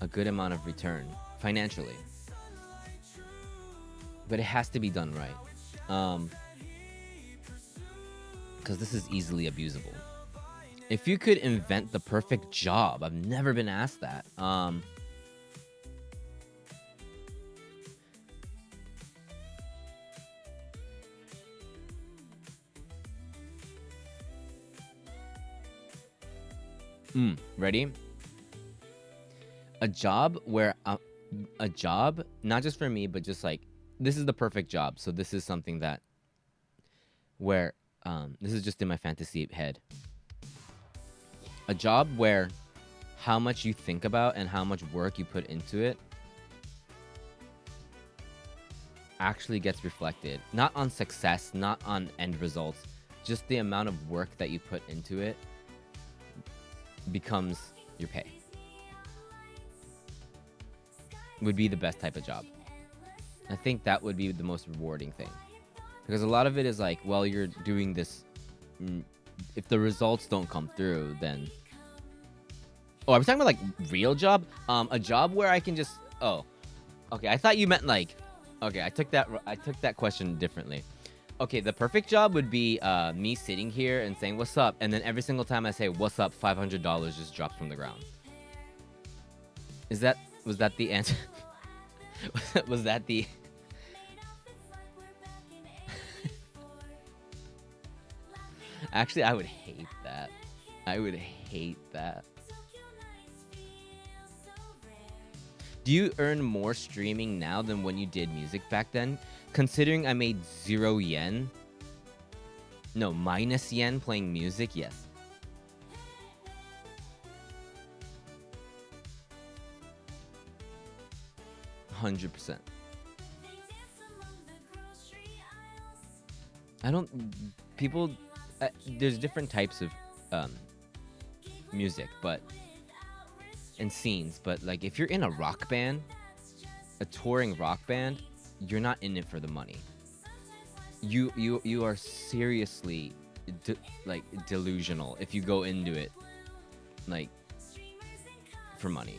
a good amount of return financially. But it has to be done right. Because this is easily abusable. If you could invent the perfect job, I've never been asked that. Ready? A job where a job, not just for me, but just like, this is the perfect job. So this is something that where this is just in my fantasy head. A job where how much you think about and how much work you put into it actually gets reflected. Not on success, not on end results, just the amount of work that you put into it becomes your pay. Would be the best type of job. I think that would be the most rewarding thing. Because a lot of it is like, well, you're doing this. If the results don't come through, then... Oh, are we talking about like real job? A job where I can just... Oh, okay. I thought you meant like... Okay, I took that question differently. Okay, the perfect job would be me sitting here and saying, what's up? And then every single time I say, what's up, $500 just drops from the ground. Was that the answer? Was that the... Actually, I would hate that. I would hate that. Do you earn more streaming now than when you did music back then? Considering I made 0 yen. No, minus yen playing music, yes. %100%. I don't... People... there's different types of music, but... and scenes, but like if you're in a rock band, a touring rock band, you're not in it for the money. You are seriously like delusional if you go into it like for money.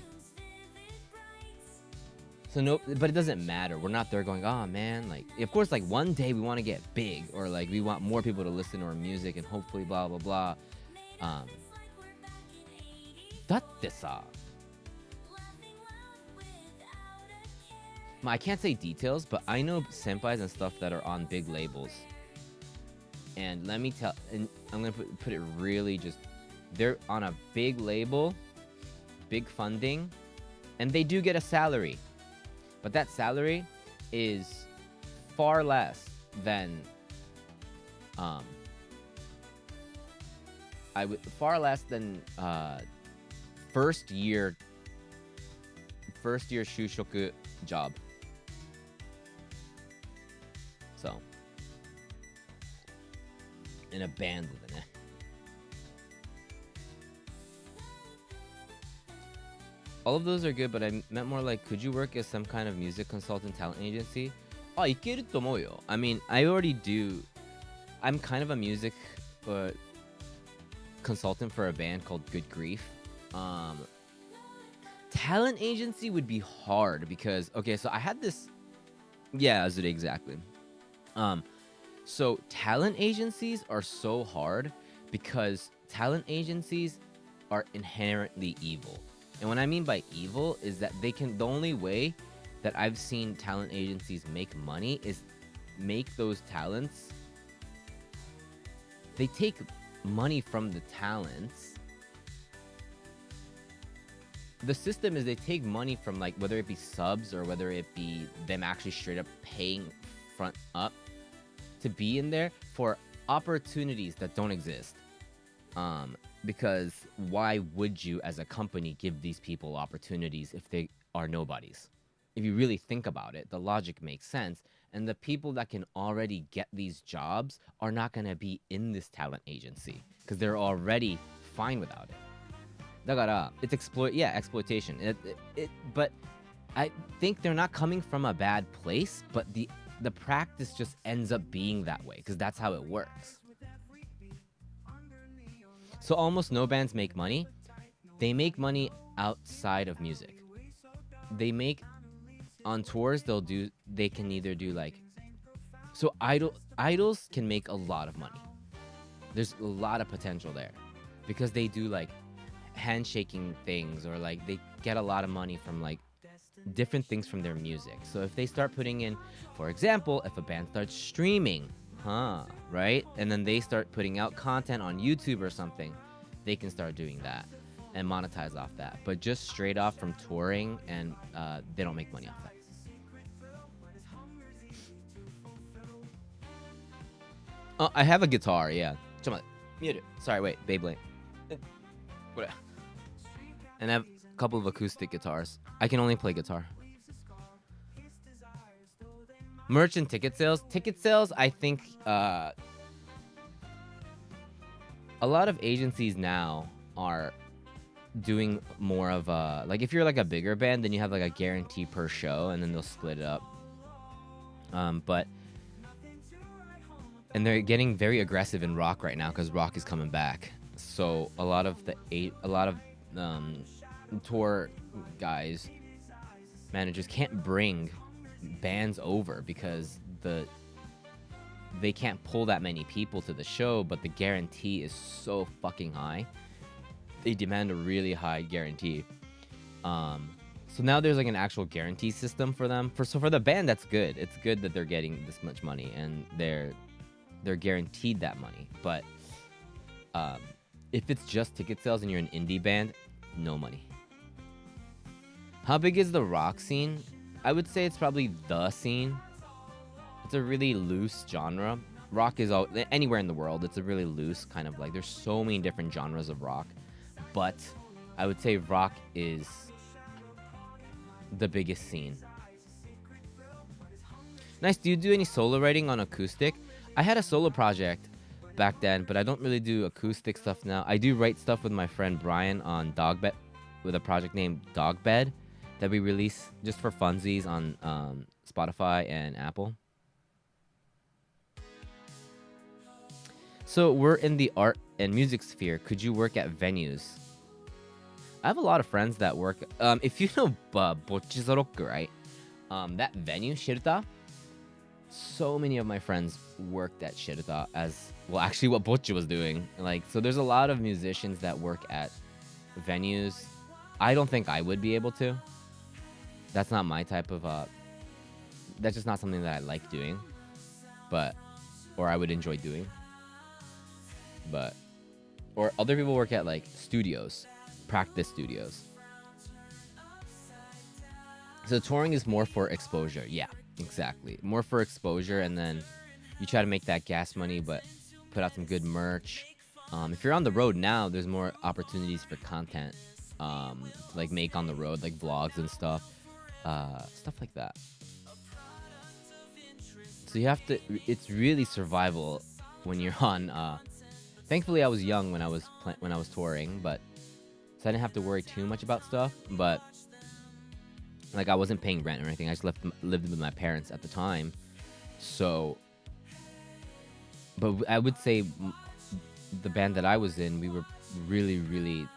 So no, but it doesn't matter. We're not there going, oh man, like of course like one day we want to get big, or like we want more people to listen to our music and hopefully blah blah blah. I can't say details, but I know senpais and stuff that are on big labels. And let me tell, and I'm gonna put it really just, they're on a big label, big funding, and they do get a salary. But that salary is far less than, first year shushoku job. So, in a band with an all of those are good, but I meant more like, could you work as some kind of music consultant talent agency? Oh, ikeru toumou yo. I mean, I already do. I'm kind of a music consultant for a band called Good Grief. Talent agency would be hard because, okay, so I had this... Yeah, Azure, exactly. So talent agencies are so hard because talent agencies are inherently evil. And what I mean by evil is that the only way that I've seen talent agencies make money is make those talents, they take money from the talents. The system is they take money from, like, whether it be subs or whether it be them actually straight up paying front up to be in there for opportunities that don't exist. Because why would you as a company give these people opportunities if they are nobodies? If you really think about it, the logic makes sense. And the people that can already get these jobs are not going to be in this talent agency because they're already fine without it. だから it's exploitation. But I think they're not coming from a bad place, but the practice just ends up being that way because that's how it works. So almost no bands make money. They make money outside of music. They make on tours. They can either do like, so idols can make a lot of money. There's a lot of potential there because they do like handshaking things, or like they get a lot of money from like different things from their music. So if they start putting in, for example, if a band starts streaming, right? And then they start putting out content on YouTube or something, they can start doing that and monetize off that. But just straight off from touring, and they don't make money off that. Oh, I have a guitar, yeah. Mute it. Sorry, wait, Beyblade. What? And I have a couple of acoustic guitars. I can only play guitar. Merch and ticket sales. Ticket sales, I think a lot of agencies now are doing more of a, like if you're like a bigger band, then you have like a guarantee per show, and then they'll split it up. And they're getting very aggressive in rock right now because rock is coming back. So a lot of tour guys, managers can't bring bands over because they can't pull that many people to the show, but the guarantee is so fucking high. They demand a really high guarantee. So now there's like an actual guarantee system for them. So for the band, that's good. It's good that they're getting this much money and they're guaranteed that money. But if it's just ticket sales and you're an indie band, no money. How big is the rock scene? I would say it's probably the scene. It's a really loose genre. Rock is anywhere in the world. It's a really loose kind of like, there's so many different genres of rock. But I would say rock is the biggest scene. Nice. Do you do any solo writing on acoustic? I had a solo project back then, but I don't really do acoustic stuff now. I do write stuff with my friend Brian on Dogbed, with a project named Dogbed that we release just for funsies on Spotify and Apple. So we're in the art and music sphere. Could you work at venues? I have a lot of friends that work. If you know Bochizoroku, right? That venue, Shirta. So many of my friends worked at Shirta as well. Actually, what Bocchi was doing, like, so there's a lot of musicians that work at venues. I don't think I would be able to. That's not my type of. That's just not something that I like doing, or I would enjoy doing. Or other people work at like studios, practice studios. So touring is more for exposure. Yeah. Exactly. More for exposure, and then you try to make that gas money, but put out some good merch. If you're on the road now, there's more opportunities for content, like make on the road, like vlogs and stuff like that. So you have to, it's really survival when you're on. Thankfully, I was young when I was touring, but so I didn't have to worry too much about stuff, but. Like, I wasn't paying rent or anything. I just lived with my parents at the time. So, but I would say the band that I was in, we were really, really,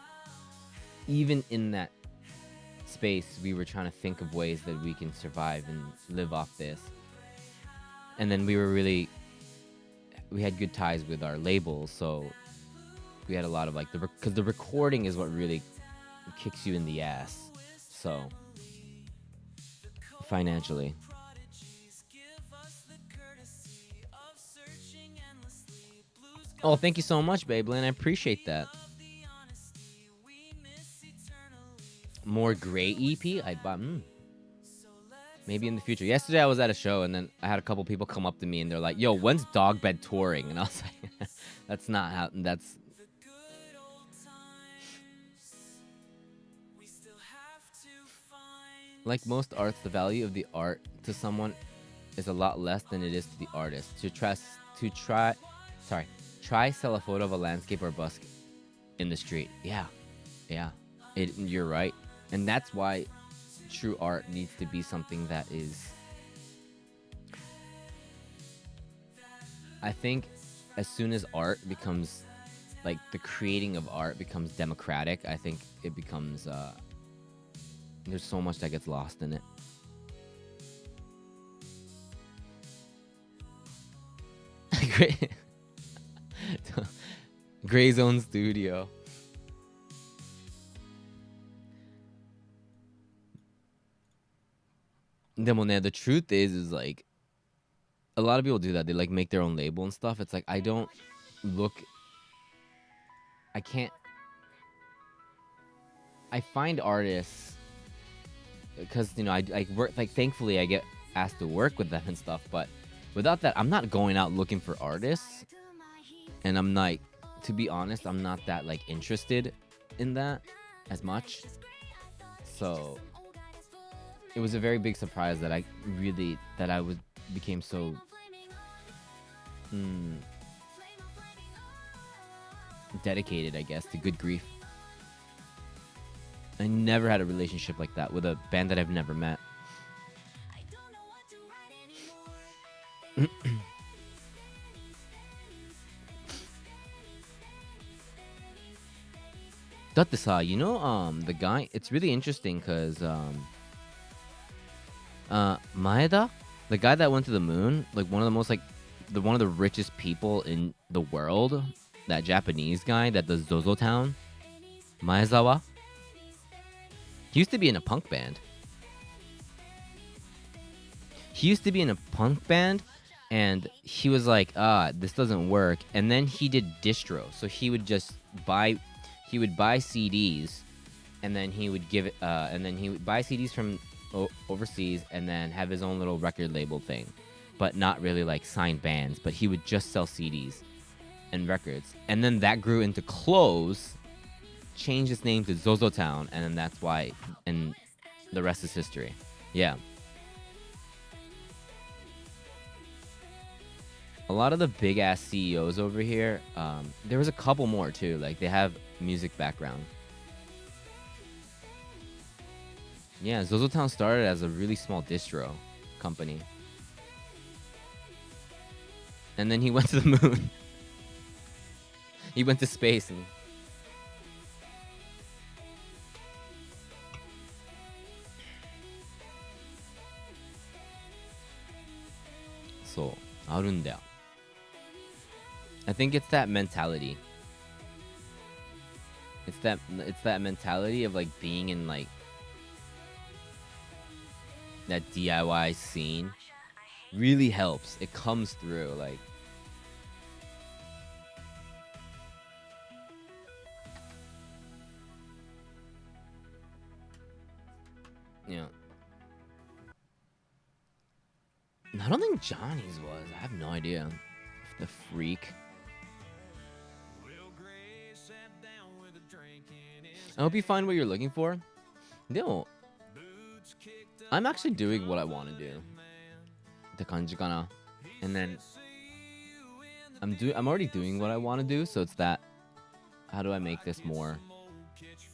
even in that space, we were trying to think of ways that we can survive and live off this. And then we had good ties with our labels. So we had a lot of like, because the recording is what really kicks you in the ass. So. Financially. Oh, thank you so much, Beyblade. I appreciate that. More gray EP? I bought. Maybe in the future. Yesterday I was at a show and then I had a couple people come up to me and they're like, "Yo, when's Dog Bed touring?" And I was like, "That's not how. That's." Like most arts, the value of the art to someone is a lot less than it is to the artist. Try sell a photo of a landscape or busk in the street. Yeah. You're right, and that's why true art needs to be something that is. I think as soon as art becomes, like the creating of art becomes democratic, I think it becomes. There's so much that gets lost in it. Gray Zone Studio. The truth is like a lot of people do that. They like make their own label and stuff. It's like I can't. I find artists because I work, like thankfully I get asked to work with them and stuff, but without that I'm not going out looking for artists, and I'm like, to be honest, I'm not that like interested in that as much. So it was a very big surprise that became so dedicated, I guess, to Good Grief. I never had a relationship like that with a band that I've never met. The guy, it's really interesting because Maeda, the guy that went to the moon, like one of the richest people in the world, that Japanese guy that does Zozo Town, Maezawa. He used to be in a punk band. And he was like, this doesn't work. And then he did distro. So he would buy CDs, and then he would give it, and then he would buy CDs from overseas, and then have his own little record label thing, but not really like signed bands. But he would just sell CDs and records, and then that grew into clothes. Changed its name to Zozo Town, and then that's why, and the rest is history. Yeah. A lot of the big ass CEOs over here, there was a couple more too, like they have music background. Yeah, Zozo Town started as a really small distro company. And then he went to the moon. He went to space and so, あるんだよ. I think it's that mentality. It's that mentality of like being in like that DIY scene really helps. It comes through like I don't think Johnny's was. I have no idea. The freak. I hope you find what you're looking for. No. I'm actually doing what I want to do. The kanji kana. And then I'm already doing what I want to do, so it's that how do I make this more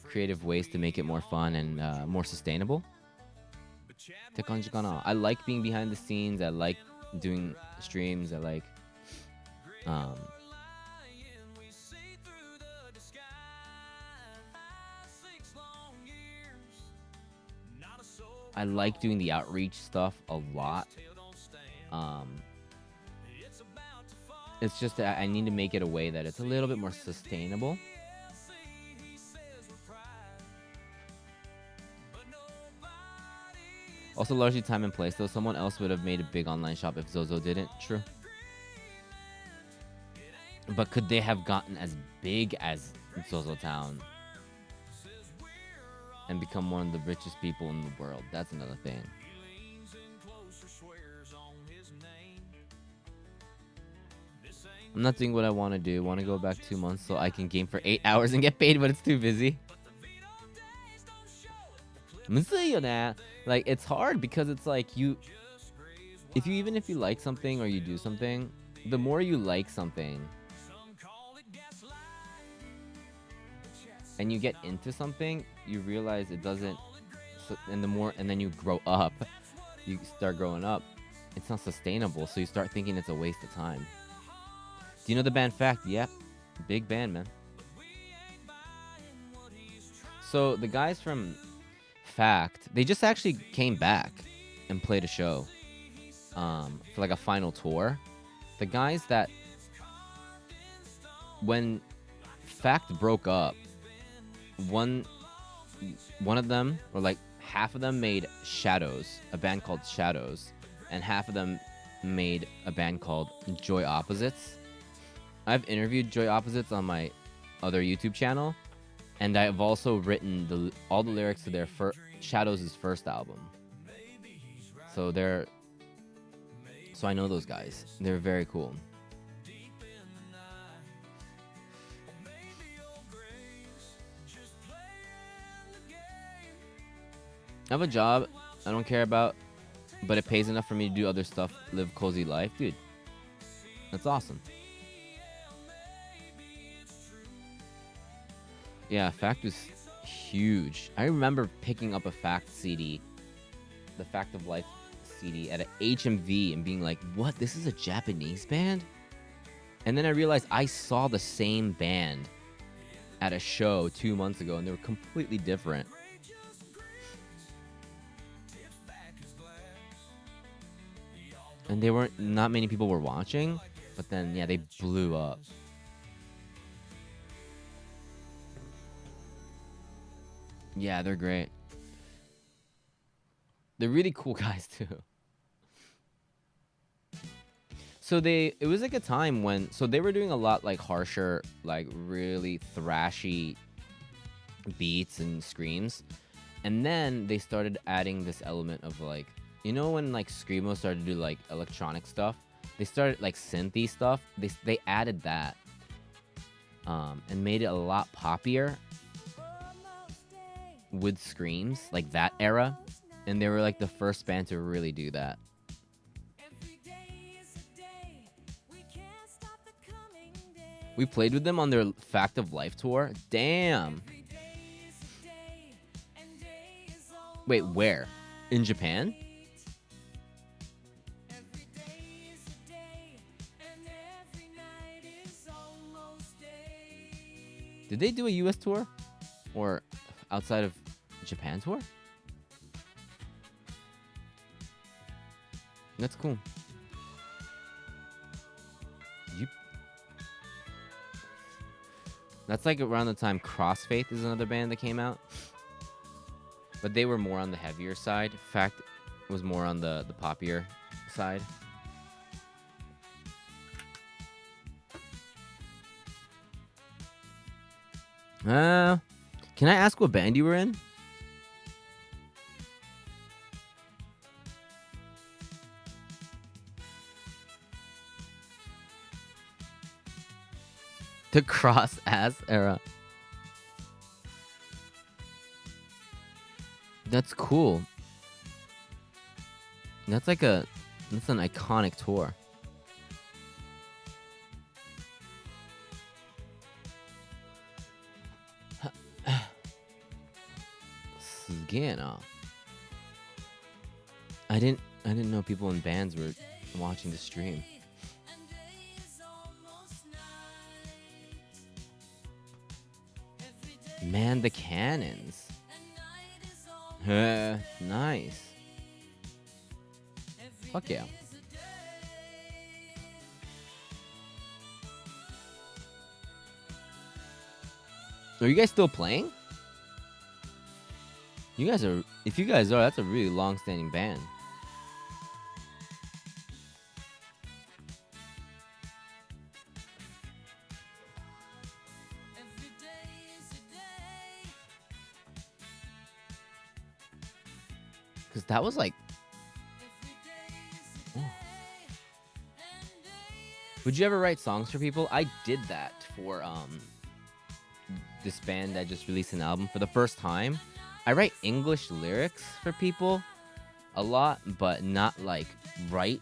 creative ways to make it more fun and more sustainable? The kanji kana. I like being behind the scenes. I like doing streams. I like I like doing the outreach stuff a lot. It's just that I need to make it a way that it's a little bit more sustainable. Also, largely time and place, though. Someone else would have made a big online shop if Zozo didn't. True. But could they have gotten as big as Zozo Town and become one of the richest people in the world? That's another thing. I'm not doing what I want to do. I want to go back 2 months so I can game for 8 hours and get paid, but it's too busy. Like, it's hard because it's like even if you like something or you do something, the more you like something and you get into something, you realize it doesn't, and then you grow up, you start growing up, it's not sustainable, so you start thinking it's a waste of time. Do you know the band Fact? Yep. Big band, man. So the guys from Fact, they just actually came back and played a show for like a final tour. The guys that, when Fact broke up, one of them, or like half of them, made Shadows, a band called Shadows, and half of them made a band called Joy Opposites. I've interviewed Joy Opposites on my other YouTube channel, and I've also written all the lyrics to their Shadows' first album. So I know those guys. They're very cool. I have a job I don't care about, but it pays enough for me to do other stuff, live cozy life. Dude, that's awesome. Yeah, Fact was huge. I remember picking up a Fact CD, the Fact of Life CD, at a HMV and being like, what? This is a Japanese band? And then I realized I saw the same band at a show 2 months ago, and they were completely different. And not many people were watching, but then, yeah, they blew up. Yeah, they're great. They're really cool guys, too. So it was like a time when, so they were doing a lot like harsher, like really thrashy beats and screams. And then they started adding this element of like, you know when like Screamo started to do like electronic stuff? They started like synthy stuff. They added that and made it a lot poppier with screams, like that era. And they were like the first band to really do that. We played with them on their Fact of Life tour. Damn. Wait, where? In Japan? Did they do a US tour? Or outside of Japan tour? That's cool. Yep. That's like around the time Crossfaith is another band that came out. But they were more on the heavier side. Fact was more on the poppier side. Can I ask what band you were in? The cross-ass era. That's cool. That's an iconic tour. I didn't know people in bands were watching the stream. Man, the Cannons. Nice. Fuck yeah. Are you guys still playing? If you guys are, that's a really long-standing band. Because that was like... Oh. Would you ever write songs for people? I did that for this band that just released an album for the first time. I write English lyrics for people a lot, but not like right.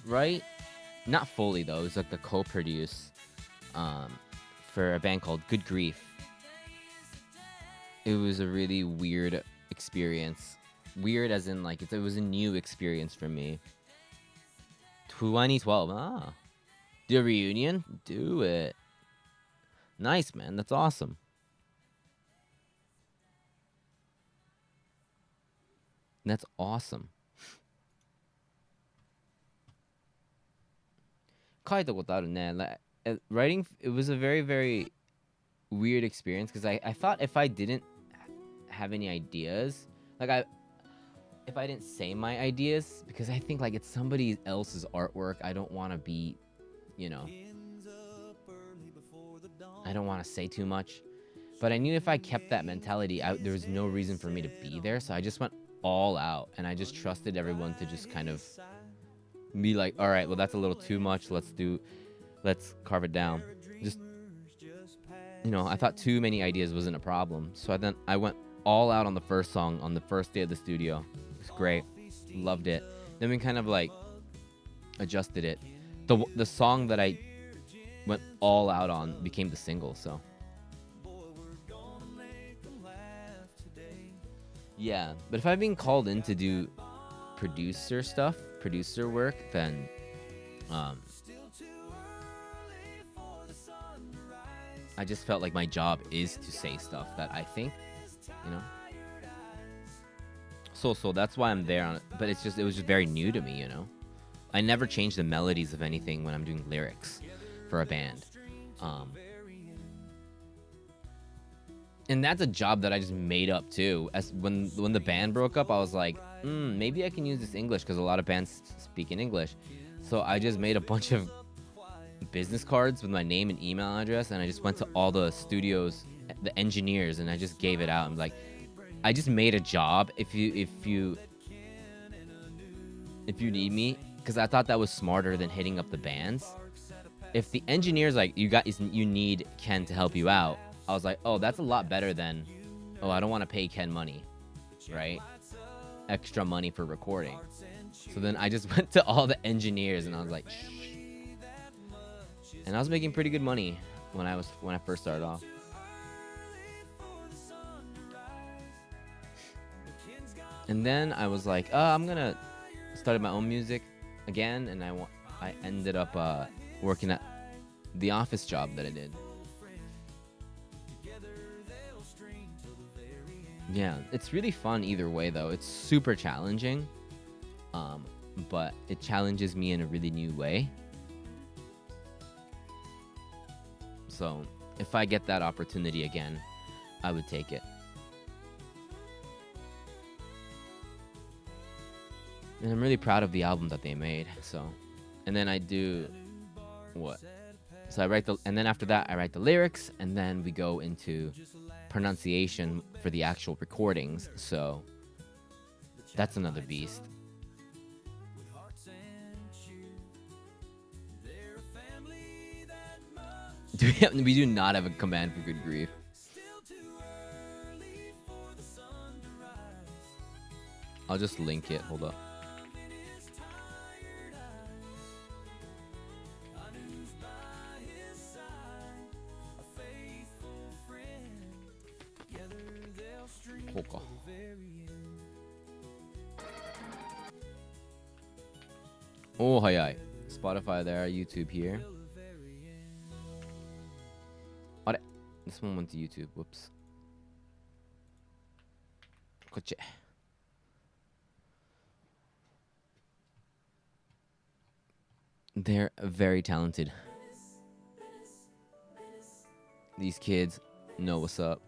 Not fully though. It was like a co-produce for a band called Good Grief. It was a really weird experience. Weird as in like it was a new experience for me. 2012. Ah. Do a reunion? Do it. Nice, man. That's awesome. That's awesome. 書いたことあるね. Like, writing, it was a very, very weird experience because I thought if I didn't have any ideas, like if I didn't say my ideas, because I think like it's somebody else's artwork, I don't want to be, you know, I don't want to say too much. But I knew if I kept that mentality, there was no reason for me to be there. So I just went all out and I just trusted everyone to just kind of be like, all right, well, that's a little too much. Let's carve it down. Just, you know, I thought too many ideas wasn't a problem. So then I went all out on the first song on the first day of the studio. It was great. Loved it. Then we kind of like adjusted it. The song that I went all out on became the single, so. Yeah, but if I've been called in to do producer work, then I just felt like my job is to say stuff that I think, you know. So that's why I'm there on it. But it was just very new to me, you know. I never change the melodies of anything when I'm doing lyrics for a band. And that's a job that I just made up too. As when the band broke up, I was like, maybe I can use this English because a lot of bands speak in English. So I just made a bunch of business cards with my name and email address, and I just went to all the studios, the engineers, and I just gave it out. I'm like, I just made a job if you need me, because I thought that was smarter than hitting up the bands. If the engineer's like, you need Ken to help you out, I was like, oh, that's a lot better than, oh, I don't want to pay Ken money, right? Extra money for recording. So then I just went to all the engineers and I was like, shh. And I was making pretty good money when I first started off. And then I was like, I'm gonna start my own music again, and I ended up working at the office job that I did. Yeah, it's really fun either way though. It's super challenging, but it challenges me in a really new way. So if I get that opportunity again, I would take it. And I'm really proud of the album that they made. So, and then I do what? So and then after that I write the lyrics, and then we go into pronunciation for the actual recordings. So that's another beast. We do not have a command for Good Grief. I'll just link it. Hold up. Oh, hi. Spotify there, YouTube here. This one went to YouTube. Whoops. Koche. They're very talented. These kids know what's up.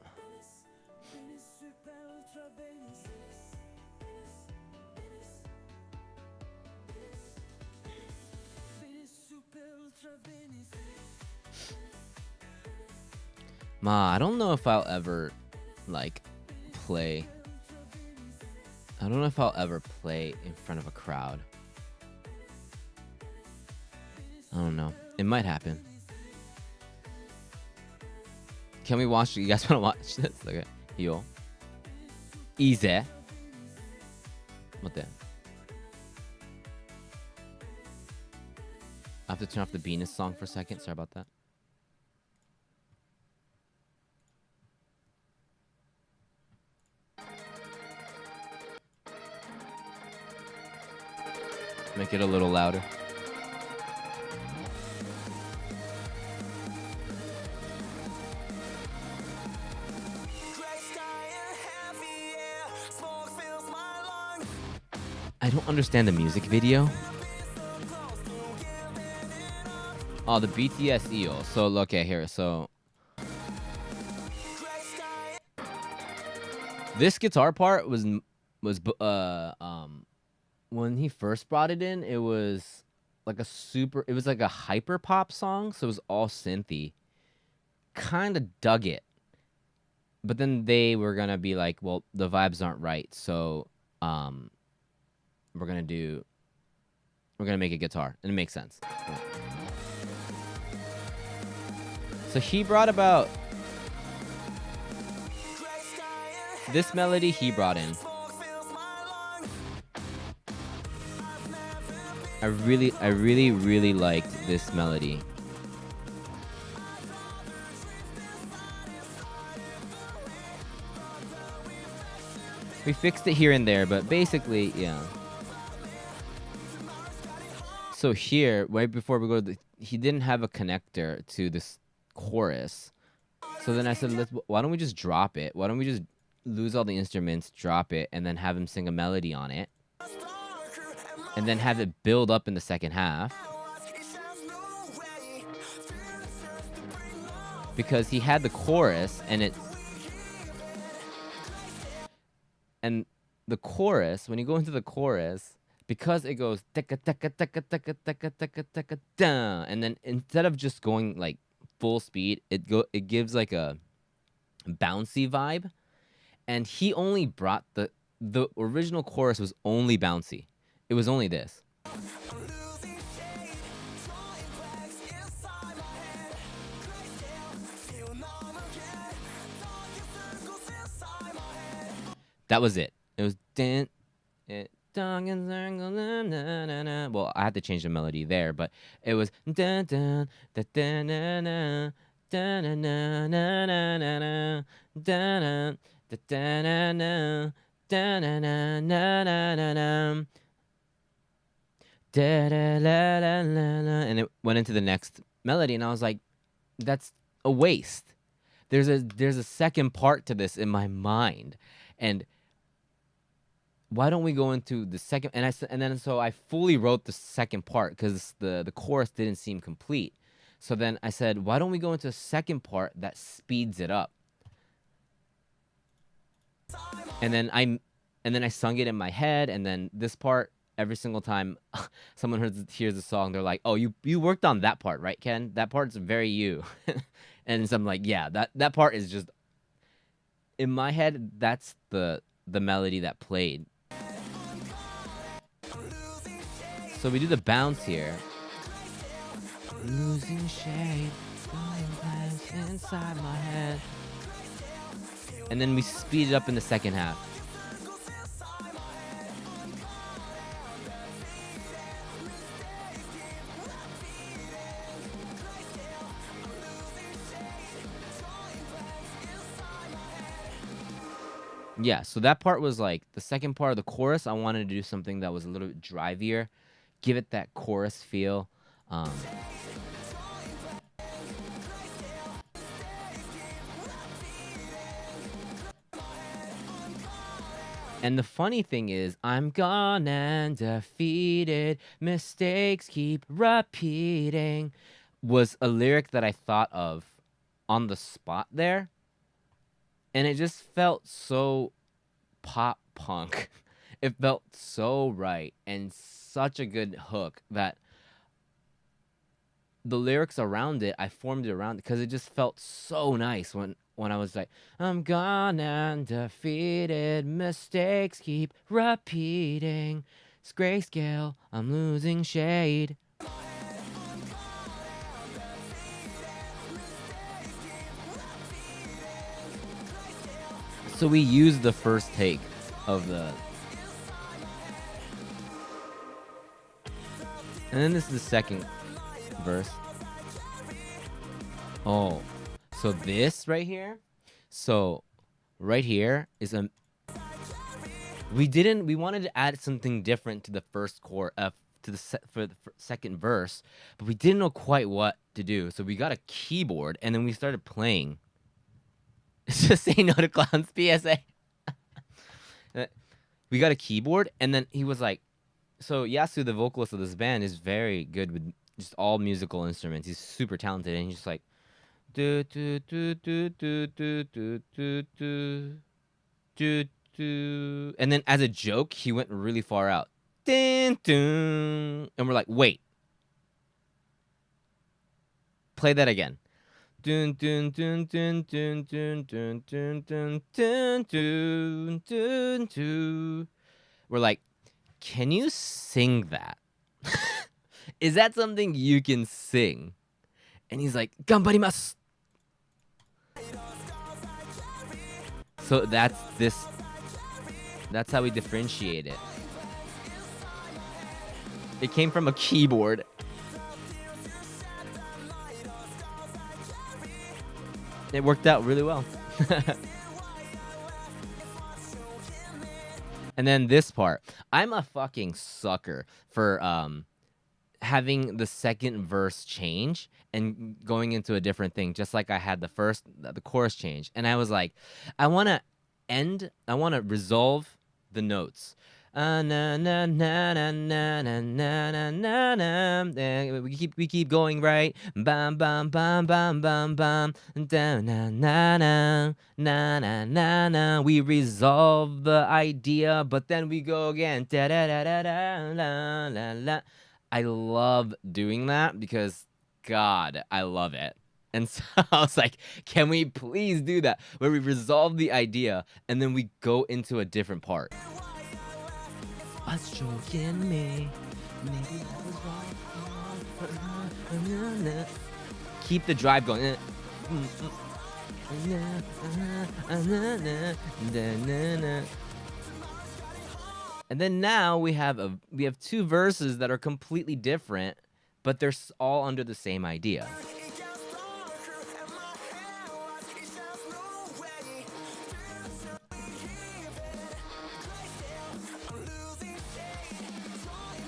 I don't know if I'll ever like play I don't know if I'll ever play in front of a crowd. I don't know. It might happen. Can we watch? You guys want to watch this? Okay. Yo. Easy. 待って。I have to turn off the Venus song for a second. Sorry about that. Make it a little louder. I don't understand the music video. Oh, the BTS EO. So, okay, here. So, this guitar part was when he first brought it in, it was like a hyper pop song, so it was all synthy. Kind of dug it. But then they were gonna be like, well, the vibes aren't right, so we're gonna make a guitar, and it makes sense. Cool. So he brought about this melody. He brought in. I really liked this melody. We fixed it here and there, but basically, yeah. So here, right before we go, he didn't have a connector to this chorus. So then I said, why don't we just drop it? Why don't we just lose all the instruments, drop it, and then have him sing a melody on it? And then have it build up in the second half. Because he had the chorus, and the chorus, when you go into the chorus, because it goes and then instead of just going like full speed, it gives like a bouncy vibe. And he only brought the original chorus was only bouncy. It was only this. That was it. It was well, I had to change the melody there, but it was and it went into the next melody, and I was like, that's a waste. There's a second part to this in my mind, and why don't we go into the second? And then so I fully wrote the second part because the chorus didn't seem complete. So then I said, why don't we go into a second part that speeds it up? And then I sung it in my head, and then this part, every single time someone hears the song, they're like, "Oh, you worked on that part, right, Ken? That part's very you." And so I'm like, "Yeah, that part is just in my head. That's the melody that played." So we do the bounce here. Losing shape, inside my head. And then we speed it up in the second half. Yeah, so that part was like the second part of the chorus. I wanted to do something that was a little bit drivier, give it that chorus feel. And the funny thing is, I'm gone and defeated, mistakes keep repeating, was a lyric that I thought of on the spot there. And it just felt so pop punk. It felt so right and such a good hook that the lyrics around it, I formed it around it because it just felt so nice when I was like, I'm gone and defeated, mistakes keep repeating. It's grayscale, I'm losing shade. So we used the first take of the... And then this is the second verse. Oh, so this right here. So right here is a... We wanted to add something different to the first chord, to the second verse, but we didn't know quite what to do. So we got a keyboard and then we started playing. It's just Say No to Clowns PSA. We got a keyboard and then he was like, so Yasu, the vocalist of this band, is very good with just all musical instruments. He's super talented, and he's just like, do do do do do do do do do do do, and then as a joke, he went really far out, dun, dun, and we're like, wait, play that again. Dun dun dun dun dun dun dun dun dun dun dun dun dun. We're like, can you sing that? Is that something you can sing? And he's like, Ganbarimasu. So that's how we differentiate it. It came from a keyboard. It worked out really well. And then this part. I'm a fucking sucker for having the second verse change and going into a different thing, just like I had the chorus change. And I was like, I want to resolve the notes. Na na na na na na na na na. We keep going, right? Bam bam bam bam bam bam. Da na na na na na na na. We resolve the idea, but then we go again. Da da da da da la la la. I love doing that because, God, I love it. And so I was like, can we please do that? Where we resolve the idea and then we go into a different part. What's choking me? Maybe I was wrong. Keep the drive going. And then now we have two verses that are completely different, but they're all under the same idea.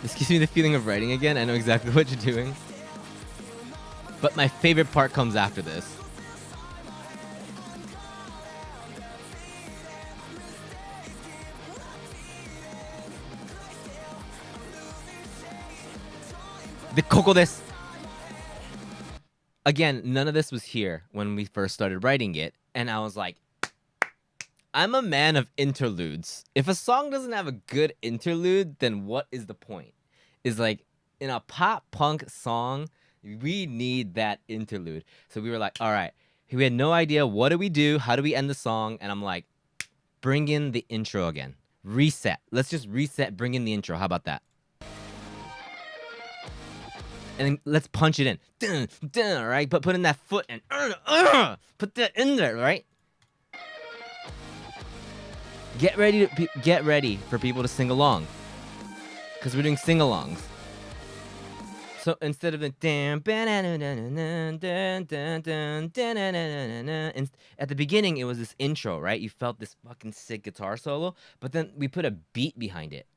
This gives me the feeling of writing again. I know exactly what you're doing. But my favorite part comes after this. The koko desu. Again, none of this was here when we first started writing it, and I was like, I'm a man of interludes. If a song doesn't have a good interlude, then what is the point? Is like, in a pop punk song, we need that interlude. So we were like, all right, we had no idea, what do we do? How do we end the song? And I'm like, bring in the intro again. Reset. Let's just reset, bring in the intro. How about that? And then let's punch it in. Dun, dun, right? Put in that foot and put that in there, right? Get ready for people to sing along, because we're doing sing-alongs. So instead of the at the beginning, it was this intro, right? You felt this fucking sick guitar solo, but then we put a beat behind it.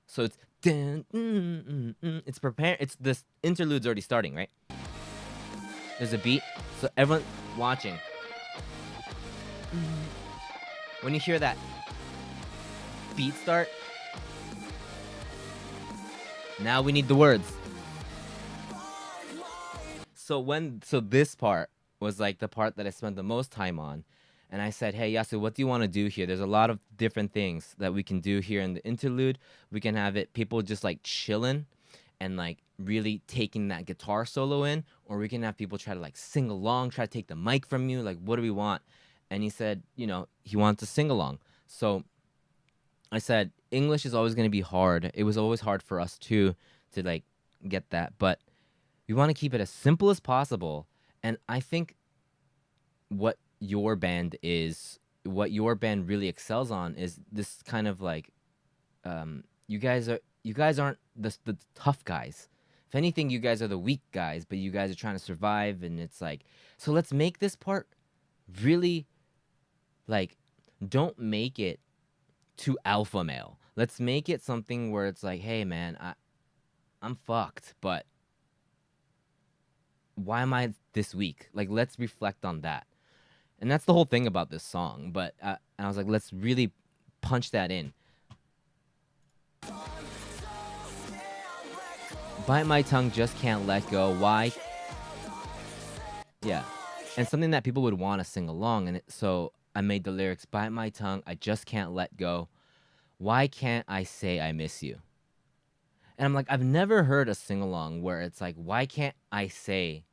So it's it's prepared. It's this interlude's already starting, right? There's a beat, so everyone watching, when you hear that beat start, now we need the words. So this part was like the part that I spent the most time on. And I said, hey, Yasu, what do you want to do here? There's a lot of different things that we can do here in the interlude. We can have it people just like chilling. and like really taking that guitar solo in, or we can have people try to like sing along, try to take the mic from you. Like, what do we want? And he said, you know, he wants to sing along. So I said, English is always going to be hard. It was always hard for us too to like get that, but we want to keep it as simple as possible. And I think what your band really excels on is this kind of like, you guys aren't the tough guys. If anything, you guys are the weak guys, but you guys are trying to survive. And it's like, so let's make this part really like, don't make it too alpha male. Let's make it something where it's like, hey man, I'm fucked, but why am I this weak? Like, let's reflect on that. And that's the whole thing about this song. But and I was like, let's really punch that in. Bite my tongue, just can't let go. Why? Yeah. And something that people would want to sing along. And so I made the lyrics, bite my tongue, I just can't let go. Why can't I say I miss you? And I'm like, I've never heard a sing-along where it's like, why can't I say,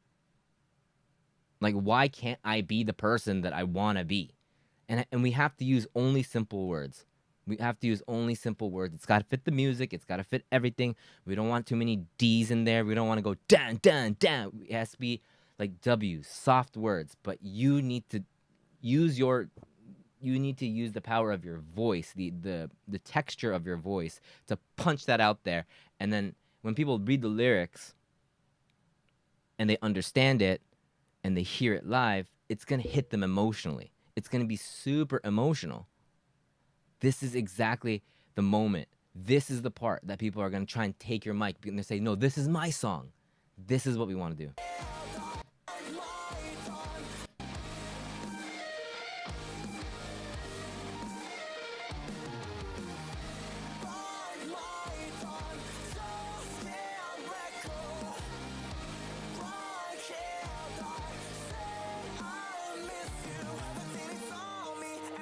like, why can't I be the person that I want to be? And we have to use only simple words. We have to use only simple words. It's got to fit the music. It's got to fit everything. We don't want too many D's in there. We don't want to go down, down, down. It has to be like W's, soft words. But you need to use the power of your voice, the texture of your voice to punch that out there. And then when people read the lyrics and they understand it and they hear it live, it's going to hit them emotionally. It's going to be super emotional. This is exactly the moment. This is the part that people are going to try and take your mic and they say, no, this is my song. This is what we want to do.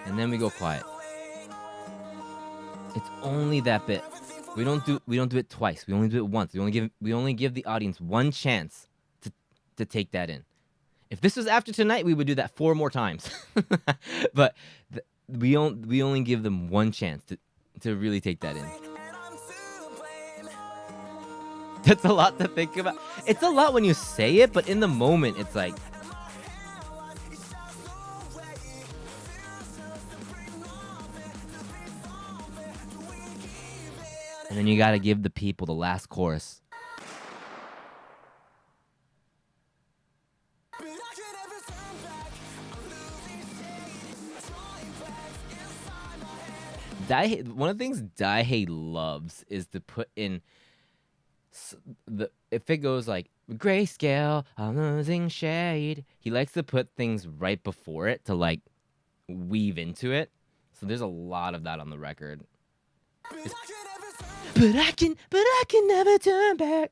And then we go quiet. It's only that bit. We don't do it twice. We only do it once. We only give the audience one chance to take that in. If this was after tonight, we would do that 4 more times. But we only give them one chance to really take that in. That's a lot to think about. It's a lot when you say it, but in the moment, it's like. And then you gotta give the people the last chorus. One of the things Daihei loves is to put in if it goes like grayscale, I'm losing shade. He likes to put things right before it to like weave into it. So there's a lot of that on the record. But I can never turn back.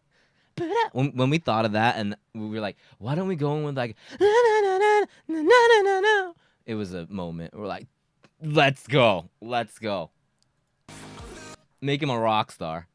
When we thought of that and we were like, why don't we go in with like na na na na na na na na? It was a moment. We're like, let's go. Make him a rock star.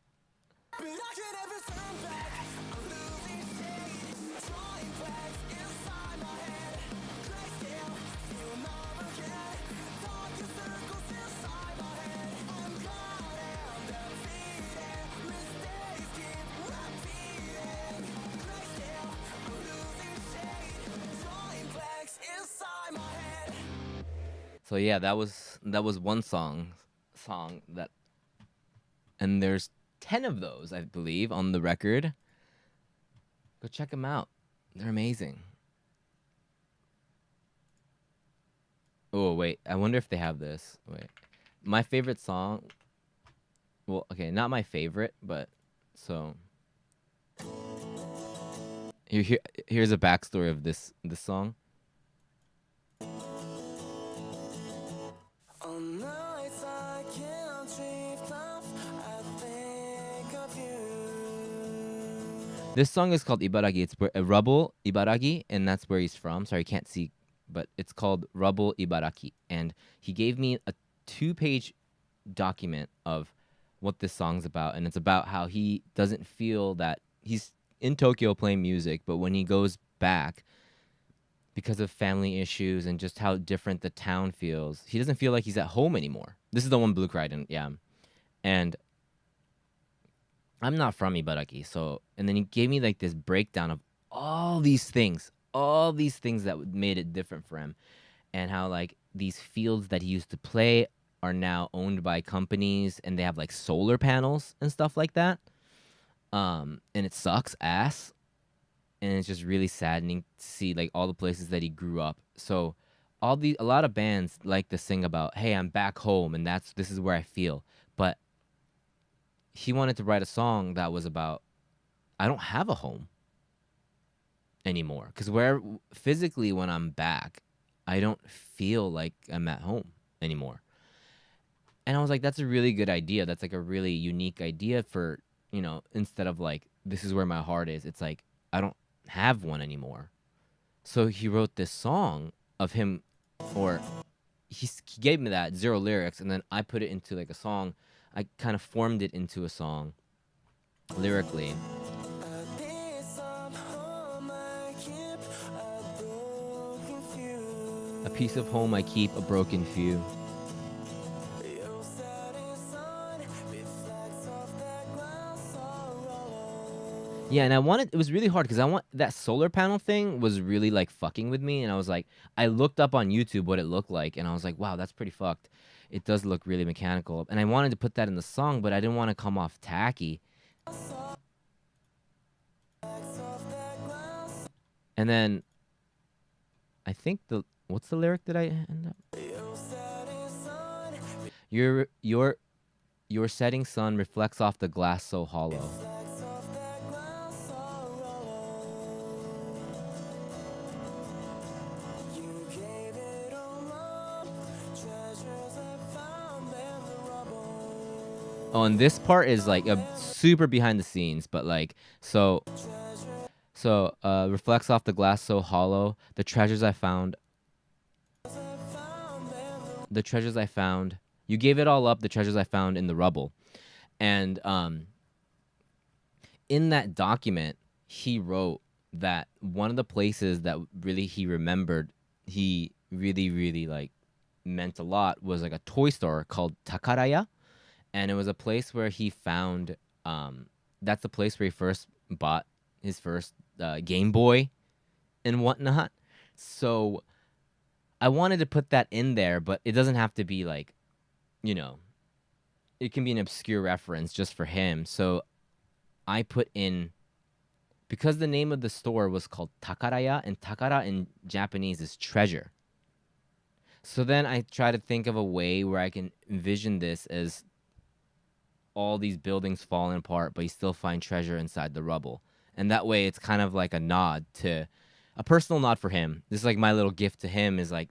So yeah, that was one song that, and there's 10 of those, I believe, on the record. Go check them out. They're amazing. Oh, wait. I wonder if they have this. Wait. My favorite song. Well, okay, not my favorite, but so here's a backstory of this song. This song is called Ibaragi. It's Rubble Ibaragi, and that's where he's from. Sorry, I can't see, but it's called Rubble Ibaraki. And he gave me a 2-page document of what this song's about, and it's about how he doesn't feel that he's in Tokyo playing music, but when he goes back, because of family issues and just how different the town feels, he doesn't feel like he's at home anymore. This is the one Blue cried in, yeah. And I'm not from Ibaraki, so, and then he gave me like this breakdown of all these things that made it different for him, and how like these fields that he used to play are now owned by companies, and they have like solar panels and stuff like that. And it sucks ass, and it's just really saddening to see like all the places that he grew up. So a lot of bands like to sing about, hey, I'm back home, and this is where I feel. But he wanted to write a song that was about, I don't have a home anymore, because physically when I'm back, I don't feel like I'm at home anymore. And I was like, that's a really good idea. That's like a really unique idea for, instead of like, this is where my heart is. It's like, I don't have one anymore. So he wrote this song of him, or he gave me that 0 lyrics, and then I put it into like a song. I kind of formed it into a song lyrically. A piece of home I keep, a broken few. Yeah, and it was really hard because that solar panel thing was really like fucking with me, and I was like, I looked up on YouTube what it looked like, and I was like, wow, that's pretty fucked. It does look really mechanical, and I wanted to put that in the song, but I didn't want to come off tacky. And then I think what's the lyric that I end up? Your setting sun reflects off the glass so hollow. Oh, and this part is like a super behind the scenes, but like so reflects off the glass so hollow, the treasures I found. You gave it all up, the treasures I found in the rubble. And in that document, he wrote that one of the places that really he remembered, he really, really like meant a lot, was like a toy store called Takaraya. And it was a place where he found, that's the place where he first bought his first Game Boy and whatnot. So I wanted to put that in there, but it doesn't have to be like, it can be an obscure reference just for him. So I put in, because the name of the store was called Takaraya, and Takara in Japanese is treasure. So then I try to think of a way where I can envision this as all these buildings falling apart, but you still find treasure inside the rubble. And that way it's kind of like a personal nod for him. This is like my little gift to him, is like,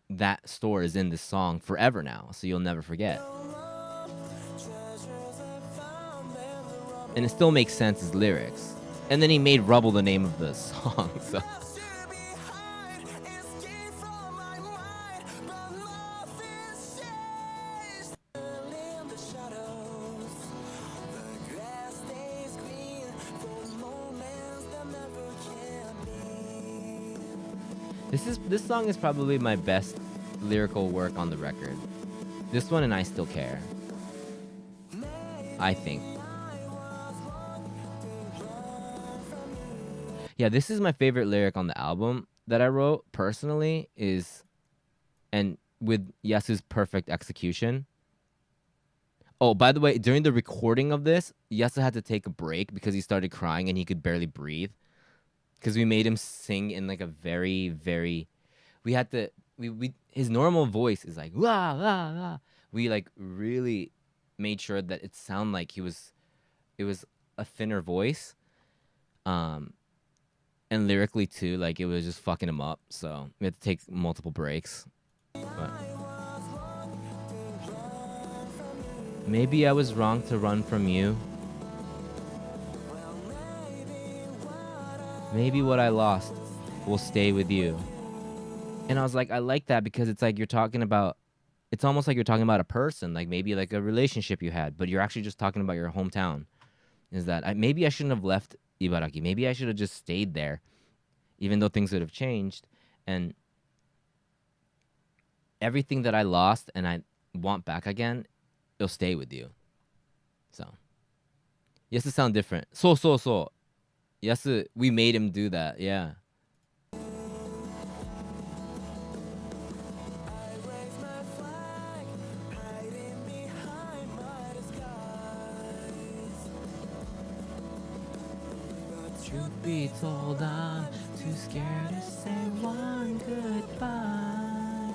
that store is in this song forever now, so you'll never forget. And it still makes sense as lyrics. And then he made Rubble the name of the song, so. This song is probably my best lyrical work on the record. This one and I Still Care, I think. Yeah, this is my favorite lyric on the album that I wrote personally, and with Yasu's perfect execution. Oh, by the way, during the recording of this, Yasu had to take a break because he started crying and he could barely breathe. Because we made him sing in like a very, very, his normal voice is like, wah, wah, wah. We like really made sure that it sounded like it was a thinner voice. And lyrically too, like it was just fucking him up. So we had to take multiple breaks. But maybe I was wrong to run from you. Maybe what I lost will stay with you. And I was like, I like that because it's like you're talking about, it's almost like you're talking about a person, like maybe like a relationship you had, but you're actually just talking about your hometown. Is that maybe I shouldn't have left Ibaraki. Maybe I should have just stayed there, even though things would have changed. And everything that I lost and I want back again, it'll stay with you. So, yes, it sound different. So. Yes, we made him do that. Yeah. Truth be told, I'm too scared to say one goodbye.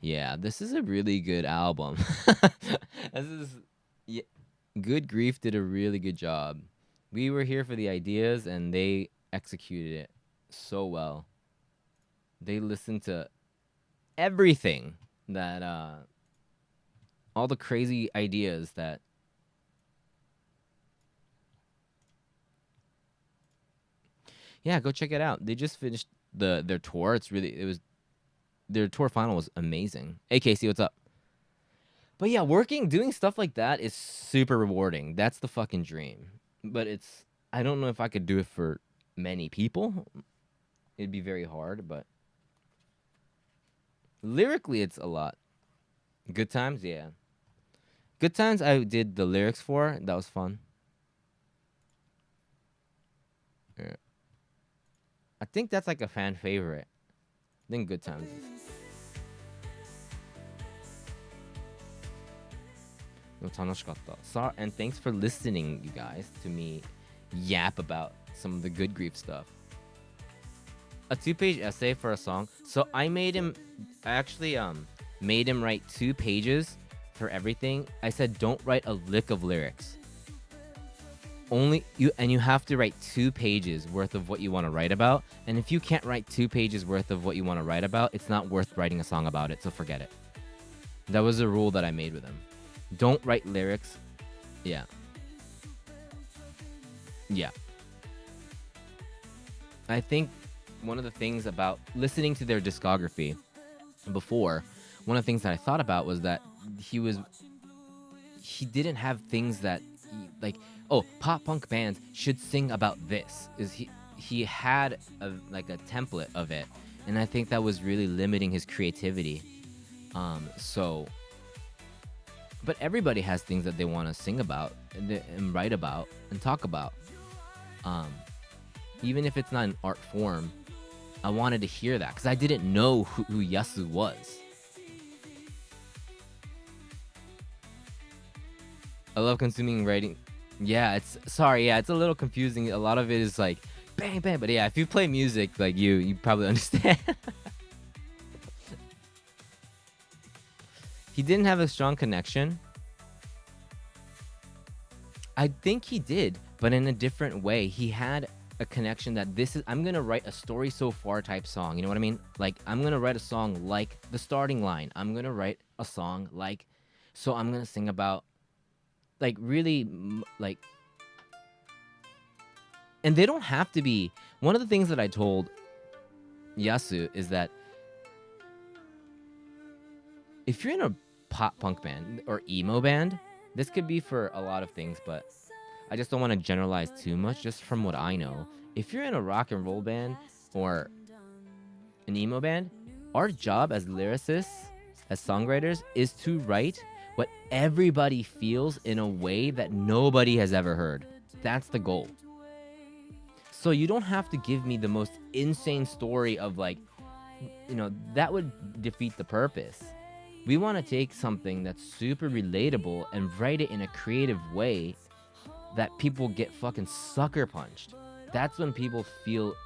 Yeah, this is a really good album. Yeah, Good Grief did a really good job. We were here for the ideas, and they executed it so well. They listened to everything that, all the crazy ideas that. Yeah, go check it out. They just finished their tour. Their tour final was amazing. Hey Casey, what's up? But yeah, doing stuff like that is super rewarding. That's the fucking dream. But I don't know if I could do it for many people. It'd be very hard, but lyrically it's a lot. Good Times, yeah. Good Times I did the lyrics for. That was fun. Yeah. I think that's like a fan favorite. I think Good Times is. And thanks for listening, you guys, to me yap about some of the Good Grief stuff. A 2-page essay for a song. So I actually made him write 2 pages for everything. I said don't write a lick of lyrics. You have to write 2 pages worth of what you want to write about. And if you can't write 2 pages worth of what you want to write about, it's not worth writing a song about it, so forget it. That was a rule that I made with him. Don't write lyrics. Yeah. I think one of the things about listening to their discography before, one of the things that I thought about was that he didn't have things that pop punk bands should sing about this. He had a template of it, and I think that was really limiting his creativity. But everybody has things that they want to sing about and write about and talk about. Even if it's not an art form, I wanted to hear that because I didn't know who Yasu was. I love consuming writing. Yeah, it's a little confusing. A lot of it is like bang bang, but yeah, if you play music like you probably understand. He didn't have a strong connection. I think he did, but in a different way. He had a connection that I'm going to write a Story So Far type song. You know what I mean? Like, I'm going to write a song like The Starting Line. I'm going to write a song like, so I'm going to sing about, like, really, like, and they don't have to be. One of the things that I told Yasu is that if you're in a pop punk band or emo band, this could be for a lot of things, but I just don't want to generalize too much just from what I know. If you're in a rock and roll band or an emo band, our job as lyricists, as songwriters, is to write what everybody feels in a way that nobody has ever heard. That's the goal. So you don't have to give me the most insane story of that would defeat the purpose. We want to take something that's super relatable and write it in a creative way that people get fucking sucker punched. That's when people feel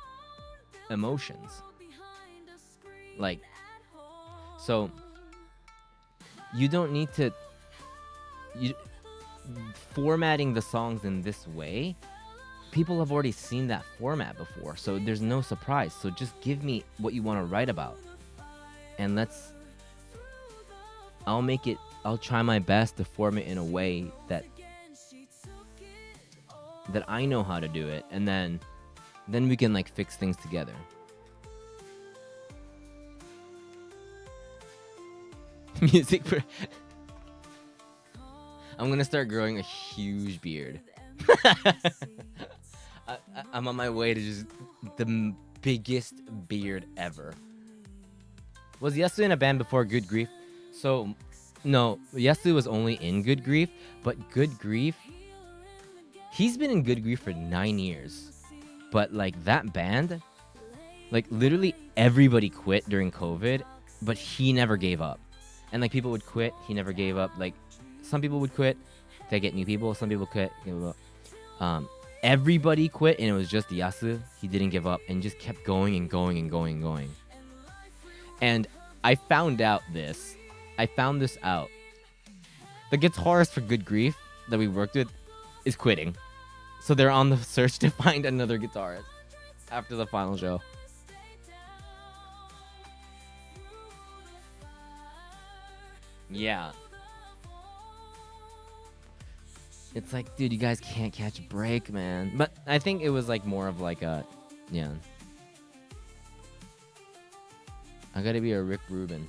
emotions. So you don't need to formatting the songs in this way. People have already seen that format before, so there's no surprise. So just give me what you want to write about, and I'll try my best to form it in a way that I know how to do it, and then we can fix things together. Music for. I'm gonna start growing a huge beard. I'm on my way to just the biggest beard ever. Was Yasu in a band before Good Grief? So, no, Yasu was only in Good Grief, but Good Grief, he's been in Good Grief for 9 years. But like that band, like literally everybody quit during COVID, but he never gave up. And like people would quit, he never gave up. Like some people would quit, they get new people. Some people quit, give up. Everybody quit, and it was just Yasu. He didn't give up and just kept going and going and going and going. And I found out this. I found this out. The guitarist for Good Grief that we worked with is quitting. So they're on the search to find another guitarist after the final show. Yeah. It's like, dude, you guys can't catch a break, man. But I think it was like more of like a, yeah. I gotta be a Rick Rubin.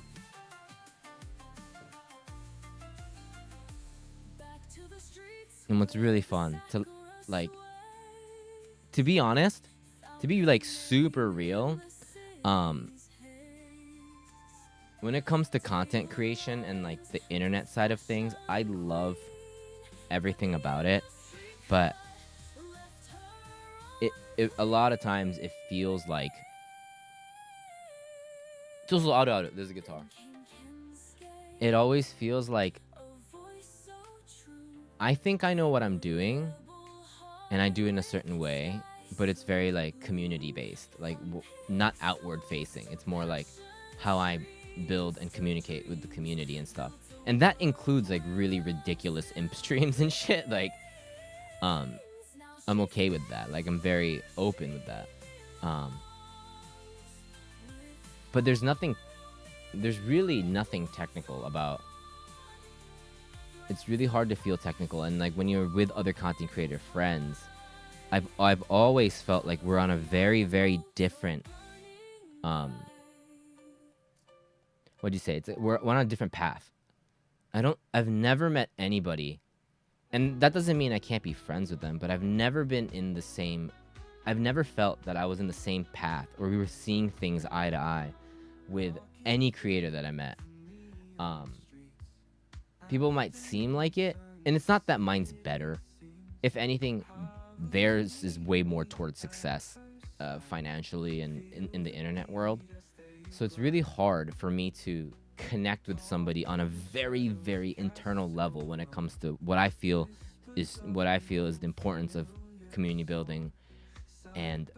And what's really fun to, like, to be honest, to be like super real, when it comes to content creation and like the internet side of things, I love everything about it, but it a lot of times it feels like there's a guitar. It always feels like I think I know what I'm doing and I do it in a certain way, but it's very like community based, like not outward facing. It's more like how I build and communicate with the community and stuff. And that includes like really ridiculous imp streams and shit. Like, I'm okay with that. Like, I'm very open with that. But there's really nothing technical about. It's really hard to feel technical, and like when you're with other content creator friends, I've always felt like we're on a very, very different. What'd you say? We're on a different path. I've never met anybody, and that doesn't mean I can't be friends with them, but I've never felt that I was in the same path, or we were seeing things eye to eye with any creator that I met. People might seem like it, and it's not that mine's better. If anything, theirs is way more towards success, financially and in the internet world. So it's really hard for me to connect with somebody on a very, very internal level when it comes to what I feel is the importance of community building and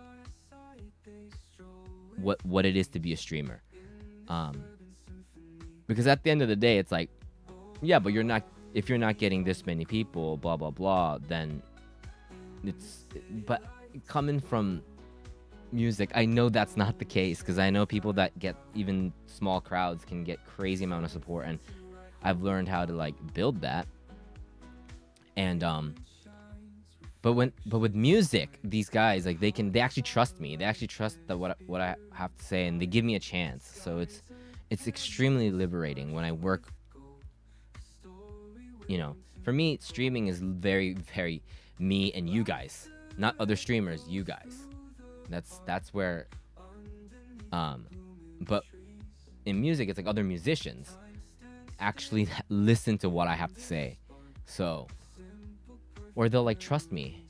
what it is to be a streamer. Because at the end of the day, it's like, yeah, but if you're not getting this many people, blah blah blah, then but coming from music, I know that's not the case, because I know people that get even small crowds can get crazy amount of support, and I've learned how to like build that. And but with music, these guys, like, they actually trust me. They actually trust that what I have to say, and they give me a chance. So it's extremely liberating when I work. You know, for me, streaming is very, very me and you guys, not other streamers. You guys. That's where. But in music, it's like other musicians actually listen to what I have to say, so. Or they'll like trust me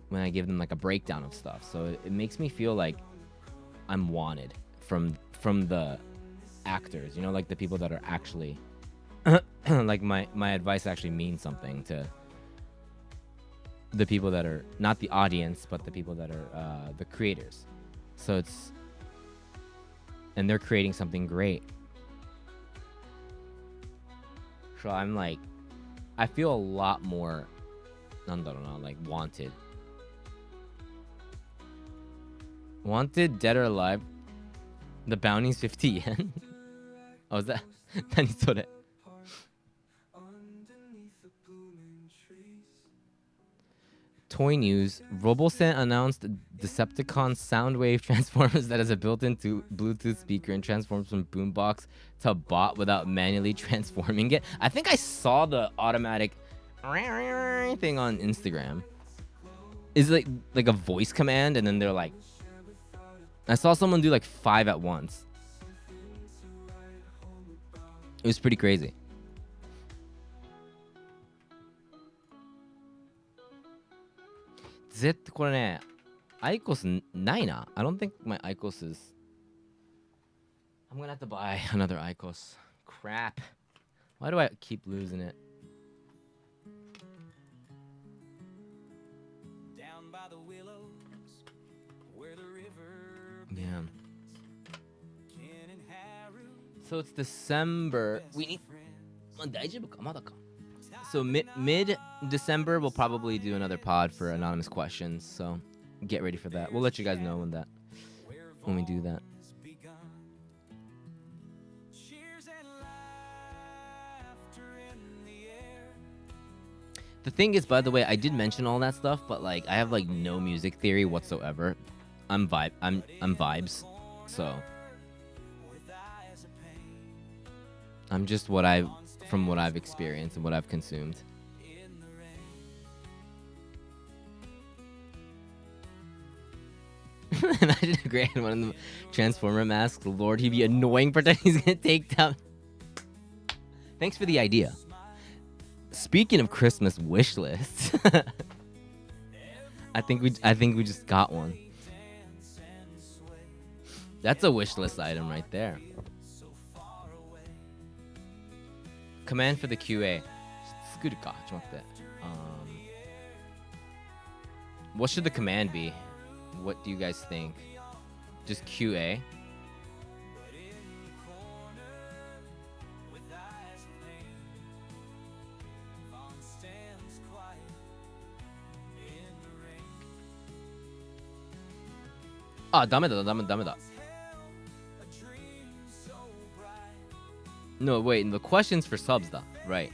when I give them like a breakdown of stuff. So it makes me feel like I'm wanted from the actors, you know, like the people that are actually like my advice actually means something to the people that are not the audience, but the people that are the creators. So and they're creating something great. So I'm like, I feel a lot more like wanted. Wanted, dead or alive. The bounty's 50 yen. Oh, is that? Toy news. Robocent announced Decepticon Soundwave transformers that has a built-in Bluetooth speaker and transforms from boombox to bot without manually transforming it. I think I saw the automatic thing on Instagram. Is it like a voice command and then they're like... I saw someone do like 5 at once. It was pretty crazy.これね、アイコスないな。I don't think my IQOS is... I'm gonna have to buy another IQOS. Crap. Why do I keep losing it? Down by the willows, where the river Yeah. Ken and Haru, So it's December. We need... 大丈夫か？まだか。So mid-December, we'll probably do another pod for anonymous questions. So get ready for that. We'll let you guys know when we do that. begun. Cheers and laughter in the air. The thing is, by the way, I did mention all that stuff, but like I have like no music theory whatsoever. I'm vibes. So I'm just from what I've experienced and what I've consumed. Imagine a Grant one of the Transformer masks. Lord, he'd be annoying pretending he's gonna take down. Thanks for the idea. Speaking of Christmas wish lists, I think we just got one. That's a wish list item right there. Command for the QA. What should the command be? What do you guys think? Just QA? Ah, ダメだ。No, wait, the question's for subs, though. Right.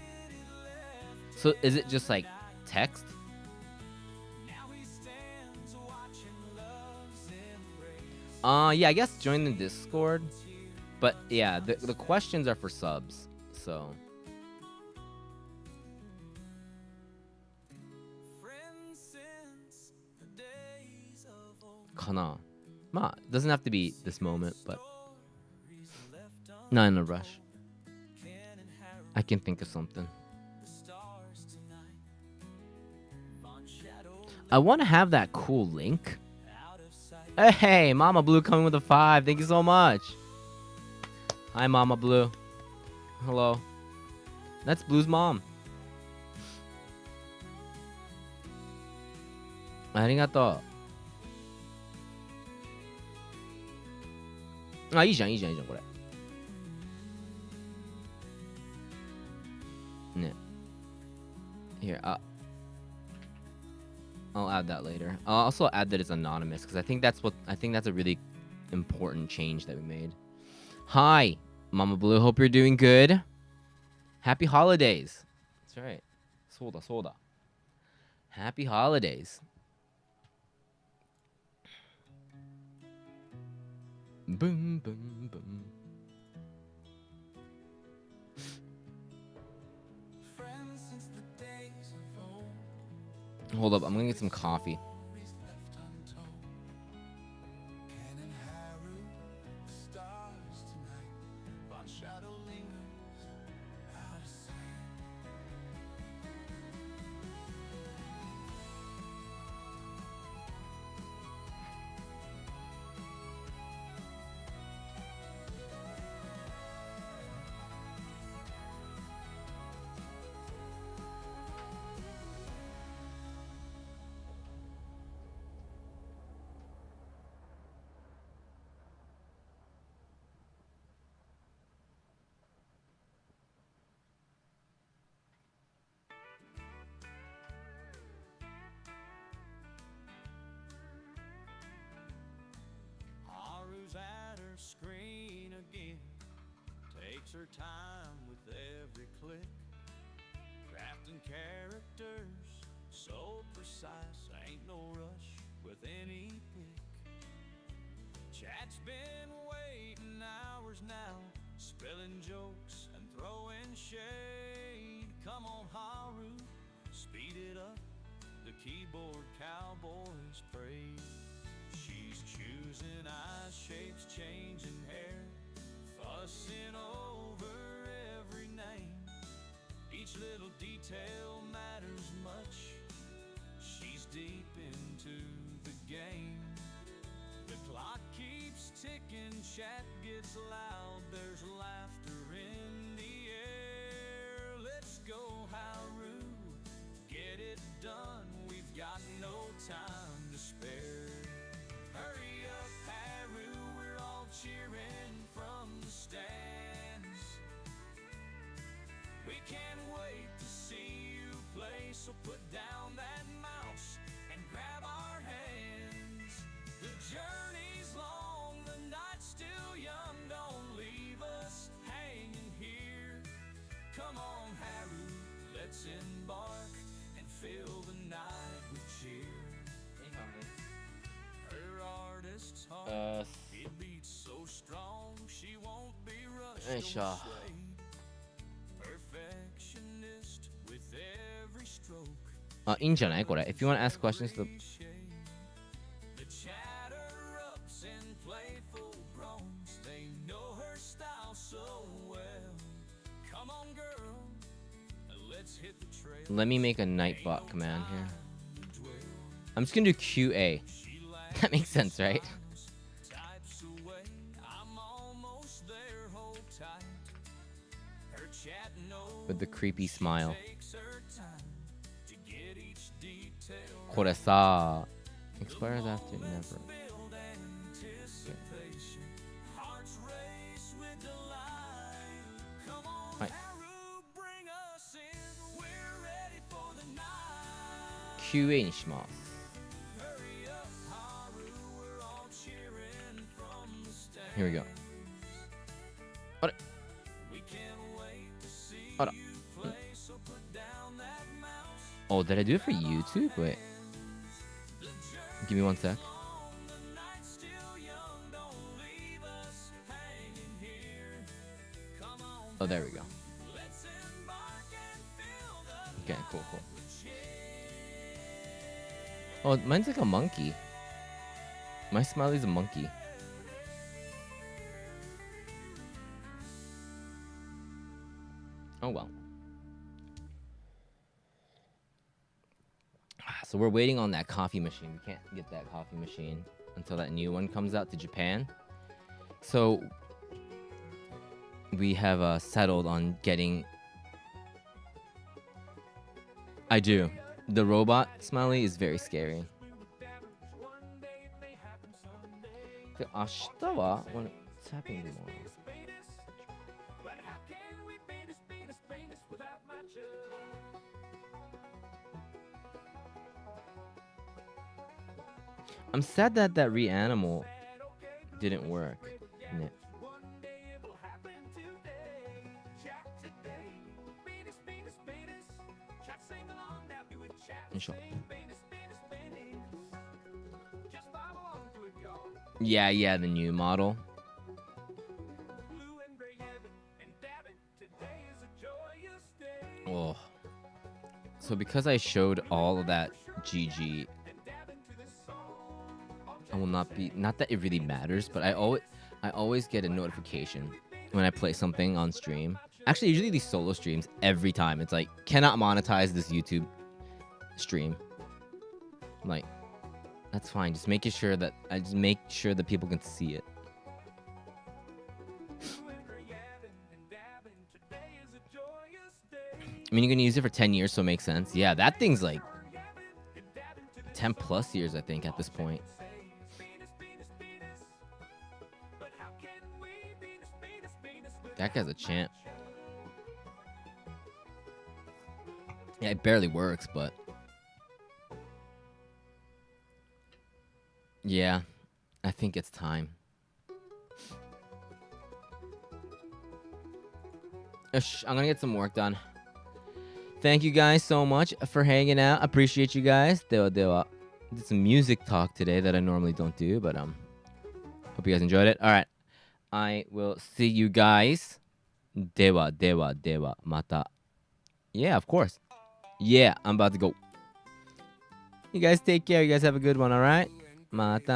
So is it just like text? Yeah, I guess join the Discord. But yeah, the questions are for subs. So. Kana. Ma, doesn't have to be this moment, but not in a rush. I can think of something. I want to have that cool link. Hey, Mama Blue coming with a 5. Thank you so much. Hi, Mama Blue. Hello. That's Blue's mom. Arigato. あ、いいじゃん、これ。ね。Here, I'll add that later. I'll also add that it's anonymous because I think that's a really important change that we made. Hi, Mama Blue. Hope you're doing good. Happy holidays. That's right. Soda. Happy holidays. Boom, boom, boom. Hold up, I'm gonna get some coffee. At her screen again, takes her time with every click, crafting characters so precise any pick. Chat's been waiting hours now, spilling jokes and throwing shade. Come on, Haru, speed it up. The keyboard cowboys pray. She's choosing eye shapes, changing hair, fussing over every name. Each little detail matters much. She's deep into the game. The clock keeps ticking, chat gets loud, there's laughter in the air. Let's go, Haru, get it done, we've got no time to spare. Hurry up, Haru, we're all cheering from the stands. We can't wait to see you play, so put down that mouse and grab our hands. The journey's long, the night's still young, don't leave us hanging here. Come on, Haru, let's embark and fill the night with cheer. Her artist's heart, it beats so strong, she won't be rushed or swayed. Perfectionist with every stroke. あ、いいんじゃないこれ。If you want to ask questions to the... The chatterup's and playful groans, they know her style so well. Come on, girl, let's hit the trail. Let me make a Nightbot command here. I'm just gonna do QA. That makes sense, right? Types away, I'm almost there, hold tight. Her chat knows With the creepy smile. takes her time to get each detail. これさ、expires after never. Build anticipation, hearts race with delight. Come on, Right. Haru, bring us in. We're ready for the night. QA にします。Hurry up, Haru, we're all cheering from the stands. Here we go. あれ We can't wait to see あら。 you play, so put down that mouse. Oh, did I do it for YouTube? Wait. Give me one sec. The night's still young, don't leave us hanging here. Come on, Oh, there we go. let's embark and fill the Okay, cool. Oh, mine's like a monkey. My smiley's a monkey. Oh well. So we're waiting on that coffee machine. We can't get that coffee machine until that new one comes out to Japan. So we have settled on getting... I do. The robot smiley is very scary. で、明日は What's happening tomorrow? I'm sad that reanimal didn't work. Ne- Yeah, the new model. Oh. So because I showed all of that GG, I will not that it really matters, but I always get a notification when I play something on stream. Actually, usually these solo streams, every time it's like, cannot monetize this YouTube stream. I'm like, that's fine. Just make sure that people can see it. I mean, you're gonna use it for 10 years, so it makes sense. Yeah, that thing's like 10 plus years, I think, at this point. That guy's a champ. Yeah, it barely works, but... Yeah, I think it's time. I'm gonna get some work done. Thank you guys so much for hanging out. Appreciate you guys. ではでは。Did some music talk today that I normally don't do, but hope you guys enjoyed it. All right, I will see you guys. Dewa mata. Yeah, of course. Yeah, I'm about to go. You guys take care. You guys have a good one. All right. Mata.